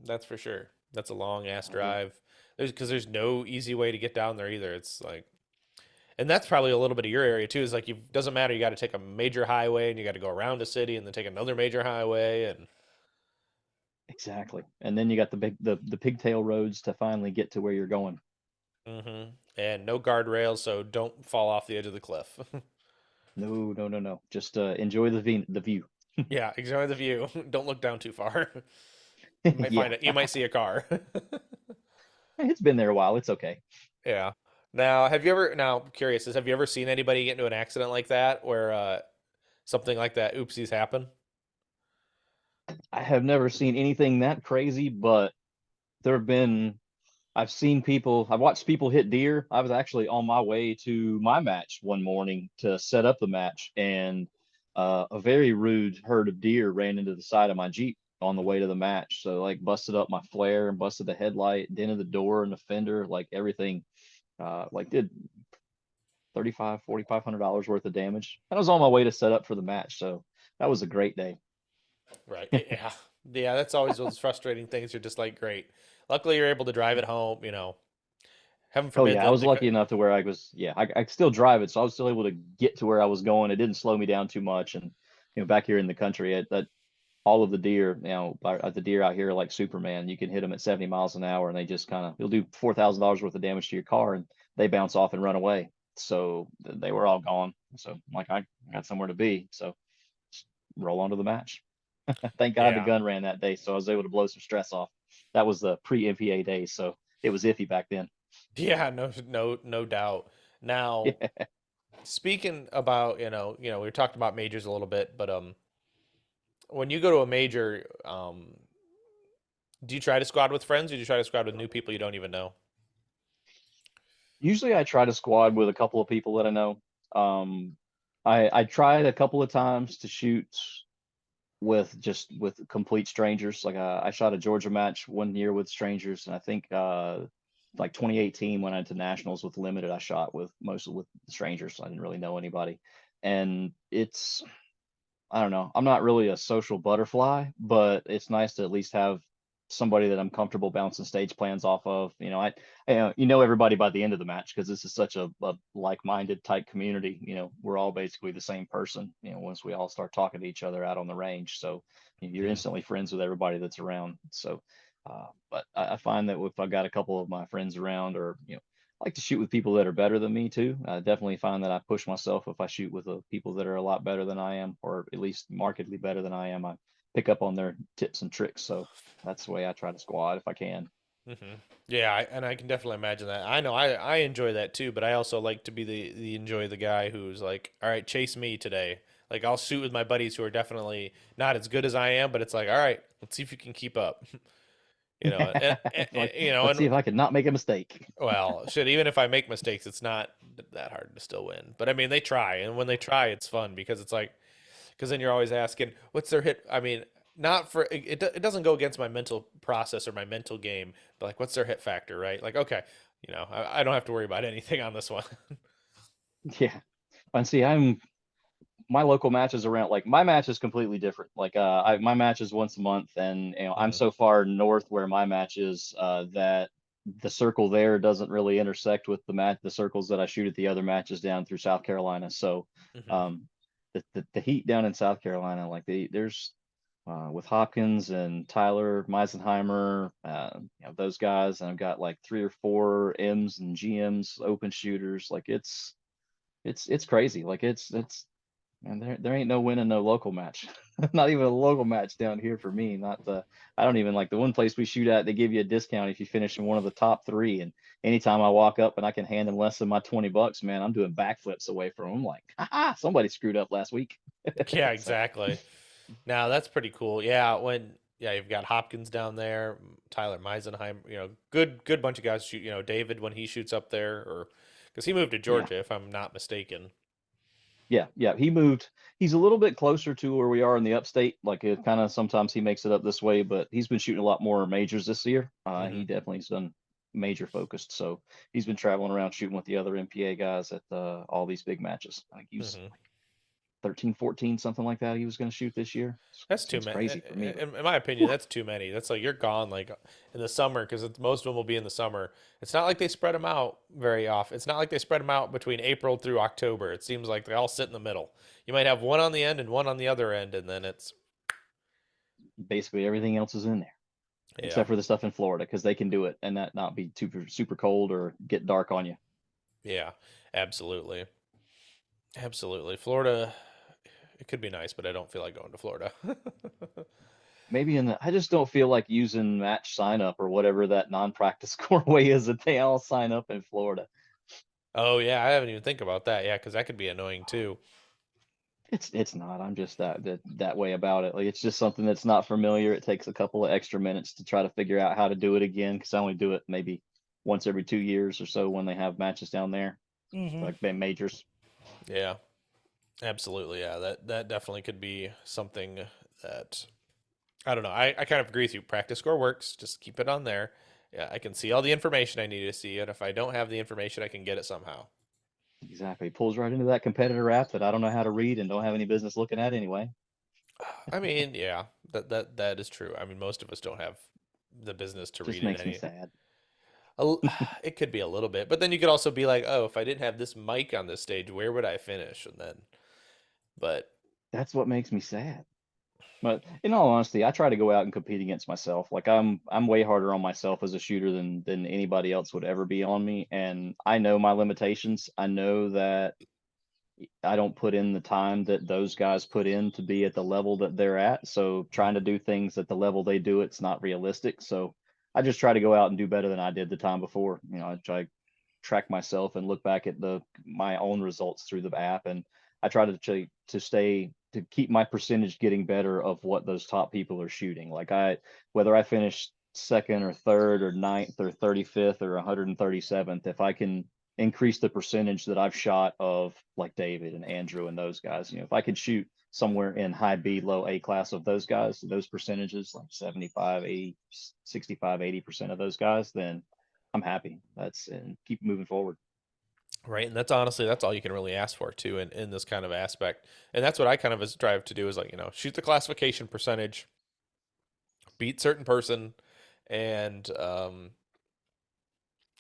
That's for sure. That's a long ass Oh yeah, drive. There's no easy way to get down there either. It's like, and that's probably a little bit of your area too. Is like you doesn't matter. You got to take a major highway and you got to go around a city and then take another major highway and exactly. And then you got the pigtail roads to finally get to where you're going. and no guardrails, so don't fall off the edge of the cliff. No, no, no, no. Just enjoy the view. Yeah, enjoy the view. Don't look down too far. You might Yeah, find it. You might see a car. it's been there a while. It's okay. Yeah. Now, curious is, have you ever seen anybody get into an accident like that where something like that, oopsies happen? I have never seen anything that crazy, but there have been I've watched people hit deer. I was actually on my way to my match one morning to set up the match, and a very rude herd of deer ran into the side of my Jeep on the way to the match. So like busted up my flare and busted the headlight, dented the door and the fender, like everything, like did 35, $4,500 worth of damage. I was on my way to set up for the match, so that was a great day. Right. Yeah. Yeah, that's always those frustrating things. You're just like, great. Luckily, you're able to drive it home. Heaven Oh forbid yeah, I was the lucky enough to where I could still drive it, so I was still able to get to where I was going. It didn't slow me down too much, and back here in the country, that all of the deer, the deer out here are like Superman. You can hit them at 70 miles an hour and they just kind of, you'll do $4,000 worth of damage to your car and they bounce off and run away. So they were all gone. So like I got somewhere to be. So just roll on to the match. Thank God the Yeah. gun ran that day. So I was able to blow some stress off. That was the pre-MPA days. So it was iffy back then. Yeah, no doubt. Now, Yeah. speaking about, we talked about majors a little bit, but when you go to a major, do you try to squad with friends or do you try to squad with new people you don't even know? Usually I try to squad with a couple of people that I know. Um, I tried a couple of times to shoot with complete strangers. Like I shot a Georgia match one year with strangers, and I think like 2018 when I went to nationals with limited, I shot with mostly with strangers. I didn't really know anybody, and it's I don't know. I'm not really a social butterfly, but it's nice to at least have somebody that I'm comfortable bouncing stage plans off of. You know everybody by the end of the match because this is such a like-minded tight community. We're all basically the same person. Once we all start talking to each other out on the range, so you're Mhm. instantly friends with everybody that's around. So, but I find that if I've got a couple of my friends around, or I like to shoot with people that are better than me too. I definitely find that I push myself if I shoot with people that are a lot better than I am, or at least markedly better than I am. I pick up on their tips and tricks. So that's the way I try to squad if I can. Yeah, and I can definitely imagine that. I know I enjoy that too, but I also like to be the enjoy the guy who's like, all right, chase me today. Like I'll shoot with my buddies who are definitely not as good as I am, but it's like, all right, let's see if you can keep up. Like, let's see And if I can not make a mistake. well, shit, even if I make mistakes, it's not that hard to still win. But I mean, they try, and when they try, it's fun because it's like, because then you're always asking, what's their hit? I mean, not for it doesn't go against my mental process or my mental game, but like, what's their hit factor, right? Like, okay, I don't have to worry about anything on this one. Yeah. And see, my local match is around, like my match is completely different. Like my match is once a month, and I'm Hmm. so far north where my match is that the circle there doesn't really intersect with the circles that I shoot at the other matches down through South Carolina. So Hmm. um the heat down in South Carolina, like there's with Hopkins and Tyler Meisenheimer, those guys, and I've got like three or four M's and GMs open shooters. Like it's crazy. Like it's and there ain't no winning no local match. Not even a local match down here for me. Not the I don't even like the one place we shoot at, they give you a discount if you finish in one of the top three. And anytime I walk up and I can hand them less than my $20, man, I'm doing backflips away from them. Like, somebody screwed up last week. Yeah, So exactly. Now that's pretty cool. Yeah, you've got Hopkins down there, Tyler Meisenheim, good bunch of guys shoot. David when he shoots up there, or because he moved to yeah. Georgia, if I'm not mistaken. Yeah. He moved. He's a little bit closer to where we are in the upstate. Like it kind of sometimes he makes it up this way, but he's been shooting a lot more majors this year. He Hmm. definitely has done major focused. So he's been traveling around shooting with the other MPA guys at all these big matches. I think he was Hmm. like 13, 14, something like that. He was going to shoot this year. That's too Seems many. crazy for me, but In my opinion, whew, that's too many. That's like you're gone like in the summer because most of them will be in the summer. It's not like they spread them out very often. It's not like they spread them out between April through October. It seems like they all sit in the middle. You might have one on the end and one on the other end, and then it's basically everything else is in there yeah, except for the stuff in Florida because they can do it and that not be super super cold or get dark on you. yeah, absolutely, absolutely. Florida, it could be nice, but I don't feel like going to Florida. Maybe I just don't feel like using match sign up or whatever that non-practice score way is that they all sign up in Florida. Oh yeah, I haven't even think about that. Yeah, because that could be annoying too. It's not. I'm just that way about it. Like it's just something that's not familiar. It takes a couple of extra minutes to try to figure out how to do it again because I only do it maybe once every 2 years or so when they have matches down there, like majors. Yeah, absolutely. Yeah, that definitely could be something that I don't know. I kind of agree with you. Practice score works. Just keep it on there. Yeah, I can see all the information I need to see, and if I don't have the information, I can get it somehow. Exactly. Pulls right into that competitor app that I don't know how to read and don't have any business looking at anyway. I mean, yeah, that is true. I mean, most of us don't have the business to Just read it makes me any. sad. It could be a little bit, but then you could also be like, oh, if I didn't have this mic on this stage, where would I finish? And then, but That's what makes me sad. But in all honesty, I try to go out and compete against myself. Like I'm way harder on myself as a shooter than anybody else would ever be on me. And I know my limitations. I know that I don't put in the time that those guys put in to be at the level that they're at. So trying to do things at the level they do, it's not realistic. So I just try to go out and do better than I did the time before. I try to track myself and look back at the my own results through the app, and I try to keep my percentage getting better of what those top people are shooting. Like whether I finish second or third or ninth or 35th or 137th, if I can increase the percentage that I've shot of like David and Andrew and those guys. If I could shoot somewhere in high B, low A class of those guys, those percentages like 75, 80, 65, 80% of those guys, then I'm happy. And keep moving forward. Right. And that's honestly, that's all you can really ask for too in this kind of aspect. And that's what I kind of strive to do is like, shoot the classification percentage, beat certain person, and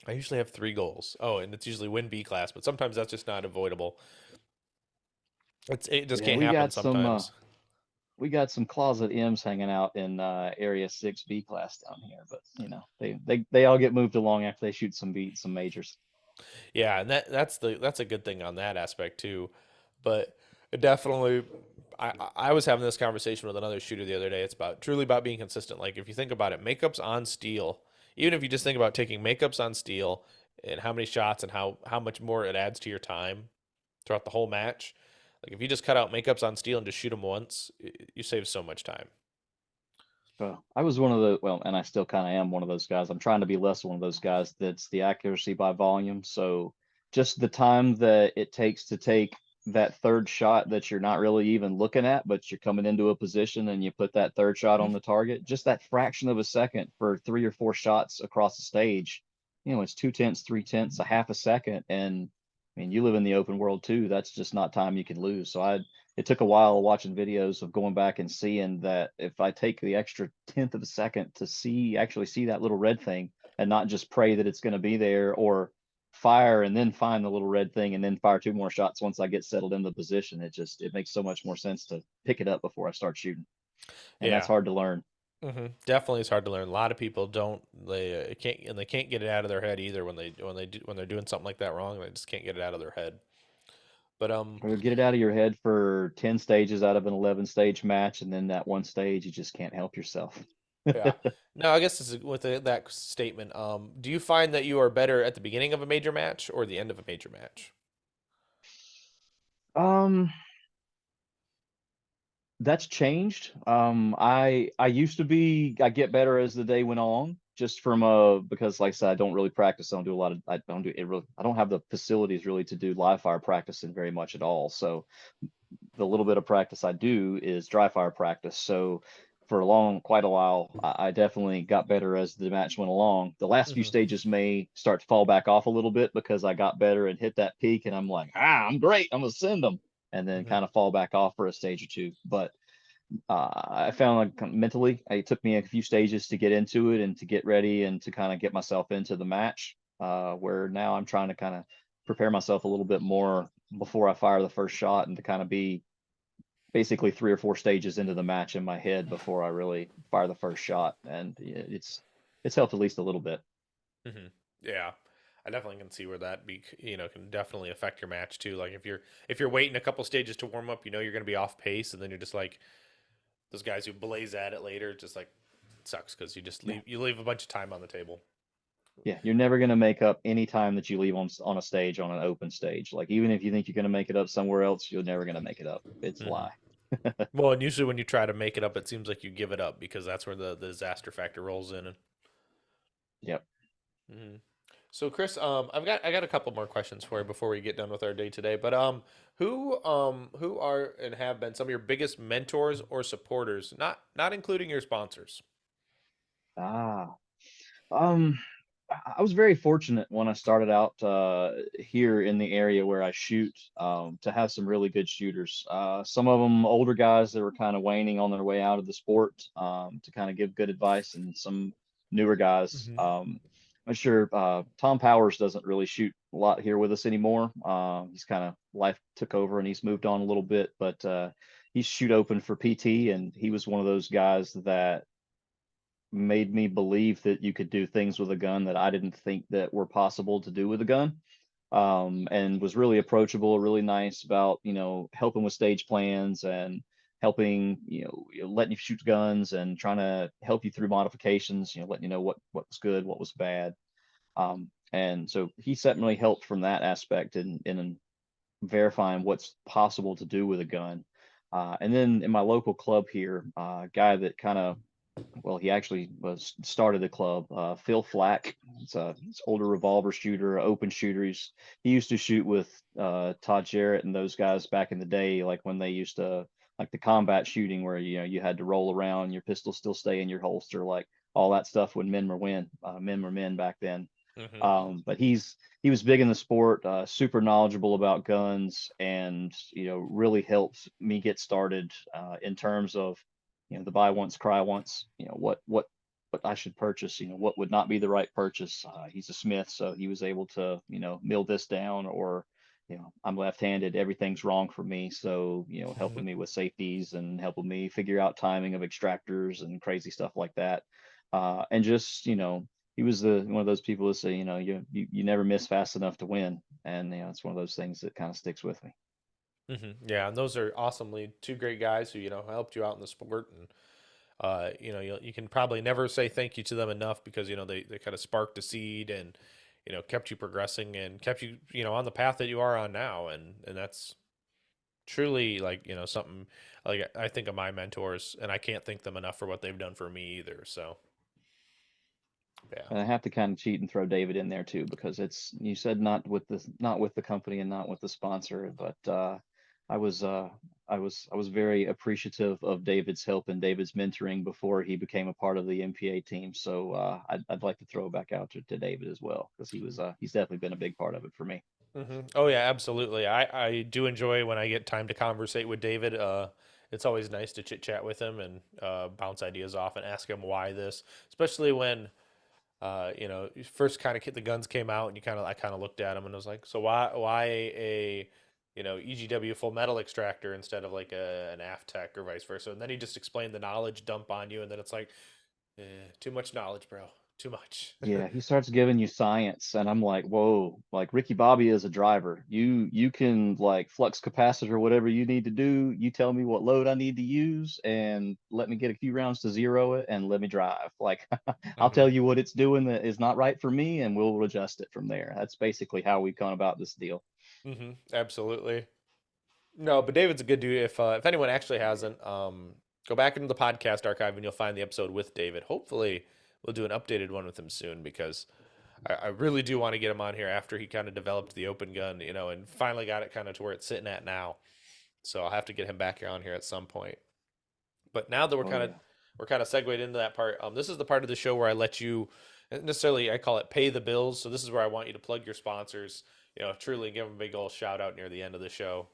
I usually have three goals. Oh, and it's usually win B class, but sometimes that's just not avoidable. It just Yeah, can't happen sometimes. we got some closet M's hanging out in area 6B class down here, but they all get moved along after they shoot some majors. Yeah, and that's a good thing on that aspect too. But it definitely, I was having this conversation with another shooter the other day. It's about truly about being consistent. Like if you think about it, makeups on steel. Even if you just think about taking makeups on steel and how many shots and how much more it adds to your time throughout the whole match. Like if you just cut out makeups on steel and just shoot them once, you save so much time. I was one of the, well, and I still kind of am one of those guys. I'm trying to be less one of those guys that's the accuracy by volume. So just the time that it takes to take that third shot that you're not really even looking at, but you're coming into a position and you put that third shot on the target, just that fraction of a second for 3 or 4 shots across the stage, it's 2/10, 3/10, a half a second. And I mean, you live in the open world too. That's just not time you can lose. It took a while watching videos of going back and seeing that if I take the extra tenth of a second to actually see that little red thing and not just pray that it's going to be there, or fire and then find the little red thing and then fire 2 more shots once I get settled in the position, it makes so much more sense to pick it up before I start shooting. And that's Yeah. hard to learn. Definitely, it's hard to learn. A lot of people don't. They can't get it out of their head either when they're doing something like that wrong. They just can't get it out of their head. But Or get it out of your head for 10 stages out of an 11 stage match, and then that one stage, you just can't help yourself. yeah. Now, I guess this is with that statement. Do you find that you are better at the beginning of a major match or the end of a major match? Um, That's changed. I used to be, I get better as the day went on, just from because like I said, I don't really practice. I don't do a lot of, I don't do it really, I don't have the facilities really to do live fire practicing very much at all. So the little bit of practice I do is dry fire practice. So for quite a while, I definitely got better as the match went along. The last few Hmm. stages may start to fall back off a little bit because I got better and hit that peak, and I'm like, I'm great, I'm gonna send them, and then Hmm. kind of fall back off for a stage or two. But I found like mentally, it took me a few stages to get into it and to get ready and to kind of get myself into the match. Where now I'm trying to kind of prepare myself a little bit more before I fire the first shot, and to kind of be basically 3 or 4 stages into the match in my head before I really fire the first shot. And it's helped at least a little bit. Hmm. Yeah, I definitely can see where that can definitely affect your match too. Like if you're waiting a couple stages to warm up, you're going to be off pace, and then you're just like those guys who blaze at it later. Just like it sucks because Yeah. you leave a bunch of time on the table. Yeah, you're never going to make up any time that you leave on a stage, on an open stage. Like even if you think you're going to make it up somewhere else, you're never going to make it up. It's a Hmm. lie. Well, and usually when you try to make it up, it seems like you give it up because that's where the disaster factor rolls in. Yep. Mhm. So, Chris, I got a couple more questions for you before we get done with our day today. But who are and have been some of your biggest mentors or supporters, not including your sponsors? Ah. Um, I was very fortunate when I started out here in the area where I shoot, to have some really good shooters. Some of them older guys that were kind of waning on their way out of the sport, to kind of give good advice, and some newer guys. Hmm. I'm sure Tom Powers doesn't really shoot a lot here with us anymore. He's kind of life took over and he's moved on a little bit, but he's shoot open for PT, and he was one of those guys that made me believe that you could do things with a gun that I didn't think that were possible to do with a gun. And was really approachable, really nice about, helping with stage plans and helping, letting you shoot guns and trying to help you through modifications, letting you know what was good, what was bad. And so he certainly helped from that aspect in verifying what's possible to do with a gun. And then in my local club here, a guy that kind of, well, he actually was started the club, Phil Flack. It's older revolver shooter, open shooter. He used to shoot with Todd Jarrett and those guys back in the day, like when they used to like the combat shooting where you had to roll around, your pistol still stay in your holster, like all that stuff when men were men back then. Hmm. But he was big in the sport, super knowledgeable about guns, and really helped me get started in terms of the buy once, cry once. What I should purchase. What would not be the right purchase. He's a smith, so he was able to mill this down, or I'm left-handed, everything's wrong for me. So helping me with safeties and helping me figure out timing of extractors and crazy stuff like that. And just he was the one of those people that say, you never miss fast enough to win, and it's one of those things that kind of sticks with me. Hmm. Yeah, and those are awesomely two great guys who helped you out in the sport, and you can probably never say thank you to them enough because they kind of sparked a seed and kept you progressing and kept you on the path that you are on now, and that's truly like something like I think of my mentors, and I can't thank them enough for what they've done for me either. So yeah. And I have to kind of cheat and throw David in there too, because you said not with the company and not with the sponsor, but I was uh I was very appreciative of David's help and David's mentoring before he became a part of the MPA team. So I'd like to throw it back out to David as well, because he's definitely been a big part of it for me. Hmm. Oh yeah, absolutely. I do enjoy when I get time to conversate with David. It's always nice to chit chat with him and bounce ideas off and ask him why this, especially when first kind of the guns came out and I kind of looked at him and was like, so why a EGW full metal extractor instead of like an AFTEC or vice versa? And then he just explained the knowledge dump on you, and then it's like, too much knowledge, bro, too much. Yeah, he starts giving you science, and I'm like, whoa, like Ricky Bobby is a driver. You can like flux capacitor, whatever you need to do. You tell me what load I need to use, and let me get a few rounds to zero it, and let me drive. Like I'll Hmm. tell you what it's doing that is not right for me, and we'll adjust it from there. That's basically how we've gone about this deal. Hmm. Absolutely. No, but David's a good dude. If anyone actually hasn't, go back into the podcast archive and you'll find the episode with David. Hopefully, we'll do an updated one with him soon because I really do want to get him on here after he kind of developed the open gun, and finally got it kind of to where it's sitting at now. So I'll have to get him back on here at some point. But now that Oh yeah. we're kind of segued into that part, this is the part of the show where I let you necessarily I call it pay the bills. So this is where I want you to plug your sponsors. Truly give them a big old shout out near the end of the show.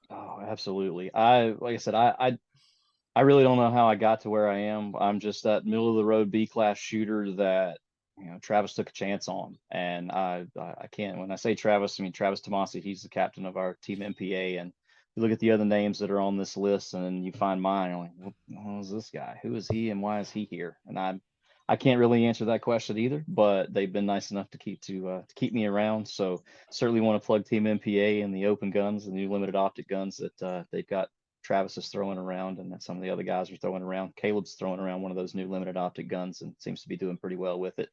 Oh, absolutely. Like I said, I really don't know how I got to where I am. I'm just that middle of the road B class shooter that Travis took a chance on, and I can't. When I say Travis, I mean Travis Tomasi. He's the captain of our team MPA, and you look at the other names that are on this list, and then you find mine. You're like, what the hell is this guy? Who is he, and why is he here? And I can't really answer that question either. But they've been nice enough to keep me around. So certainly want to plug Team MPA and the open guns, the new limited optic guns that they've got. Travis is throwing around, and that some of the other guys are throwing around. Caleb's throwing around one of those new limited optic guns and seems to be doing pretty well with it.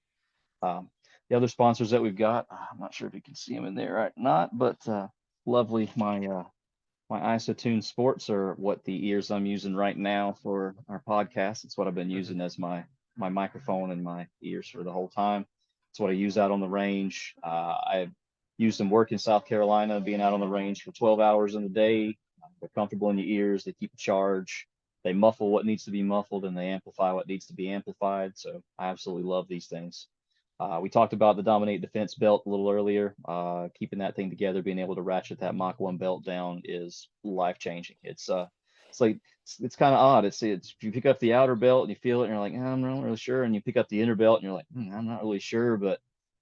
Um, the other sponsors that we've got, I'm not sure if you can see them in there or not, but lovely. My Isotune Sports are what the ears I'm using right now for our podcast. It's what I've been Hmm. using as my microphone and my ears for the whole time. It's what I use out on the range. I've used them work in South Carolina, being out on the range for 12 hours in the day. They're comfortable in your ears. They keep a charge. They muffle what needs to be muffled, and they amplify what needs to be amplified. So I absolutely love these things. We talked about the Dominate Defense belt a little earlier. Keeping that thing together, being able to ratchet that Mach 1 belt down is life changing. It's like it's kind of odd. It's you pick up the outer belt and you feel it and you're like, I'm not really sure, and you pick up the inner belt and you're like, I'm not really sure, but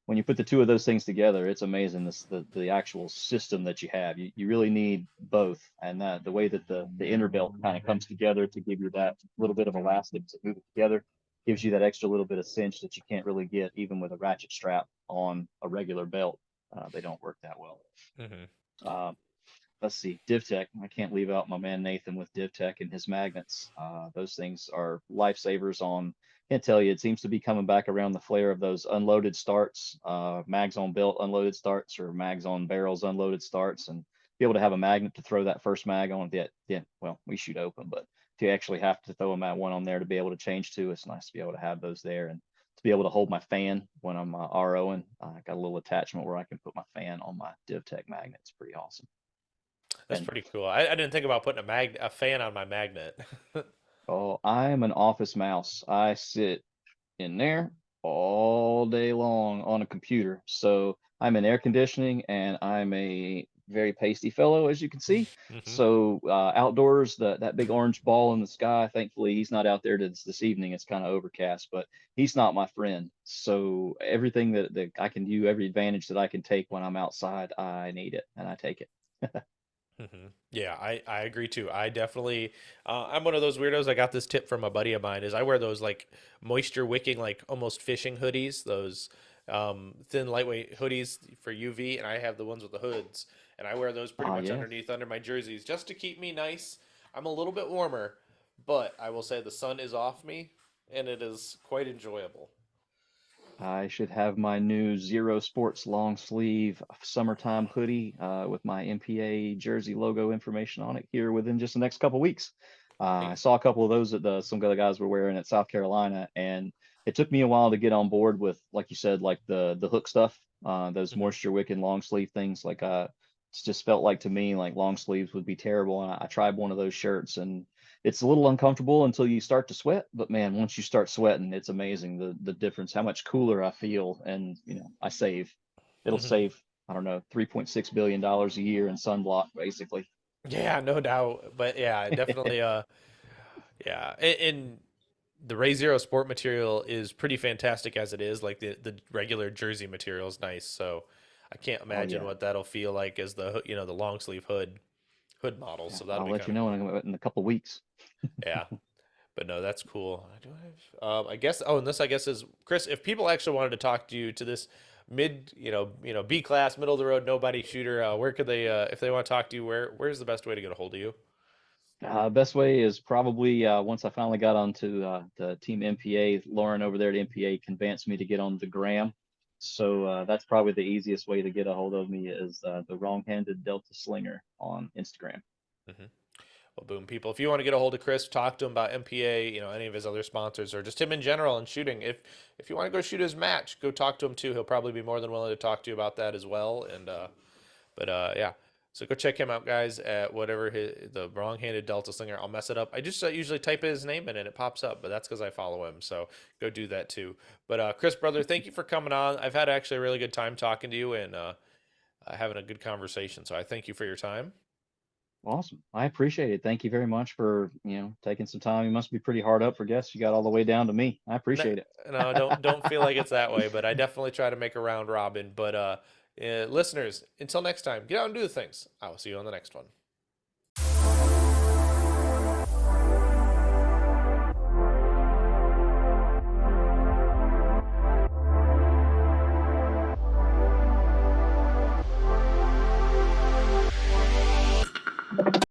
when you put the two of those things together, it's amazing the actual system that you have. You really need both, and that the way that the inner belt kind of comes together to give you that little bit of elastic to move it together gives you that extra little bit of cinch that you can't really get even with a ratchet strap on a regular belt. They don't work that well. Hmm. Uh, let's see, DivTech. I can't leave out my man Nathan with DivTech and his magnets. Those things are lifesavers on. Can't tell you, it seems to be coming back around the flare of those unloaded starts, mags on belt unloaded starts, or mags on barrels unloaded starts, and be able to have a magnet to throw that first mag on. Yeah, well, we shoot open, but to actually have to throw a mat one on there to be able to change to, it's nice to be able to have those there and to be able to hold my fan when I'm ROing. I got a little attachment where I can put my fan on my DivTech magnet. It's pretty awesome. That's And pretty cool. I didn't think about putting a fan on my magnet. oh, I'm an office mouse. I sit in there all day long on a computer. So I'm in air conditioning and I'm a very pasty fellow, as you can see. Hmm. So outdoors, that big orange ball in the sky, thankfully he's not out there this evening. It's kind of overcast, but he's not my friend. So everything that I can do, every advantage that I can take when I'm outside, I need it and I take it. Hmm. Yeah, I agree too. I definitely, I'm one of those weirdos. I got this tip from a buddy of mine. Is I wear those like moisture wicking, like almost fishing hoodies, those thin lightweight hoodies for UV, and I have the ones with the hoods, and I wear those pretty Ah, much yes. underneath under my jerseys just to keep me nice. I'm a little bit warmer, but I will say the sun is off me, and it is quite enjoyable. I should have my new Zero Sports long sleeve summertime hoodie with my MPA jersey logo information on it here within just the next couple weeks. I Hey. saw a couple of those that some other guys were wearing at South Carolina, and it took me a while to get on board with, like you said, like the hook stuff, those Hmm. moisture wicking long sleeve things. Like it's just felt like to me like long sleeves would be terrible, and I tried one of those shirts, and it's a little uncomfortable until you start to sweat, but man, once you start sweating, it's amazing the difference, how much cooler I feel, and I save. It'll Hmm. save, I don't know, $3.6 billion a year in sunblock, basically. Yeah, no doubt. But yeah, definitely. Yeah, and the Ray Zero sport material is pretty fantastic as it is. Like the regular jersey material is nice, so I can't Oh imagine yeah, what that'll feel like as the long sleeve hood model. yeah. So that'll I'll be let kind you of know cool. in a couple of weeks. Yeah, but no, that's cool. I do have, I guess. Oh, and this I guess is Chris. If people actually wanted to talk to you to this mid, B class, middle of the road, nobody shooter, where could they, if they want to talk to you, where's the best way to get a hold of you? Best way is probably once I finally got onto the team MPA, Lauren over there at MPA convinced me to get on the gram. So that's probably the easiest way to get a hold of me is the wrong-handed Delta Slinger on Instagram. Hmm. Well, boom, people. If you want to get a hold of Chris, talk to him about MPA, any of his other sponsors, or just him in general and shooting. If you want to go shoot his match, go talk to him too. He'll probably be more than willing to talk to you about that as well. And yeah. So go check him out, guys, at whatever the wrong-handed Delta Slinger. I'll mess it up. I just usually type his name in and it pops up, but that's because I follow him. So go do that too. But Chris, brother, thank you for coming on. I've had actually a really good time talking to you and having a good conversation. So I thank you for your time. Awesome. I appreciate it. Thank you very much for, taking some time. You must be pretty hard up for guests. You got all the way down to me. I No, appreciate it. no, don't feel like it's that way, but I definitely try to make a round robin. But listeners, until next time, get out and do the things. I will see you on the next one.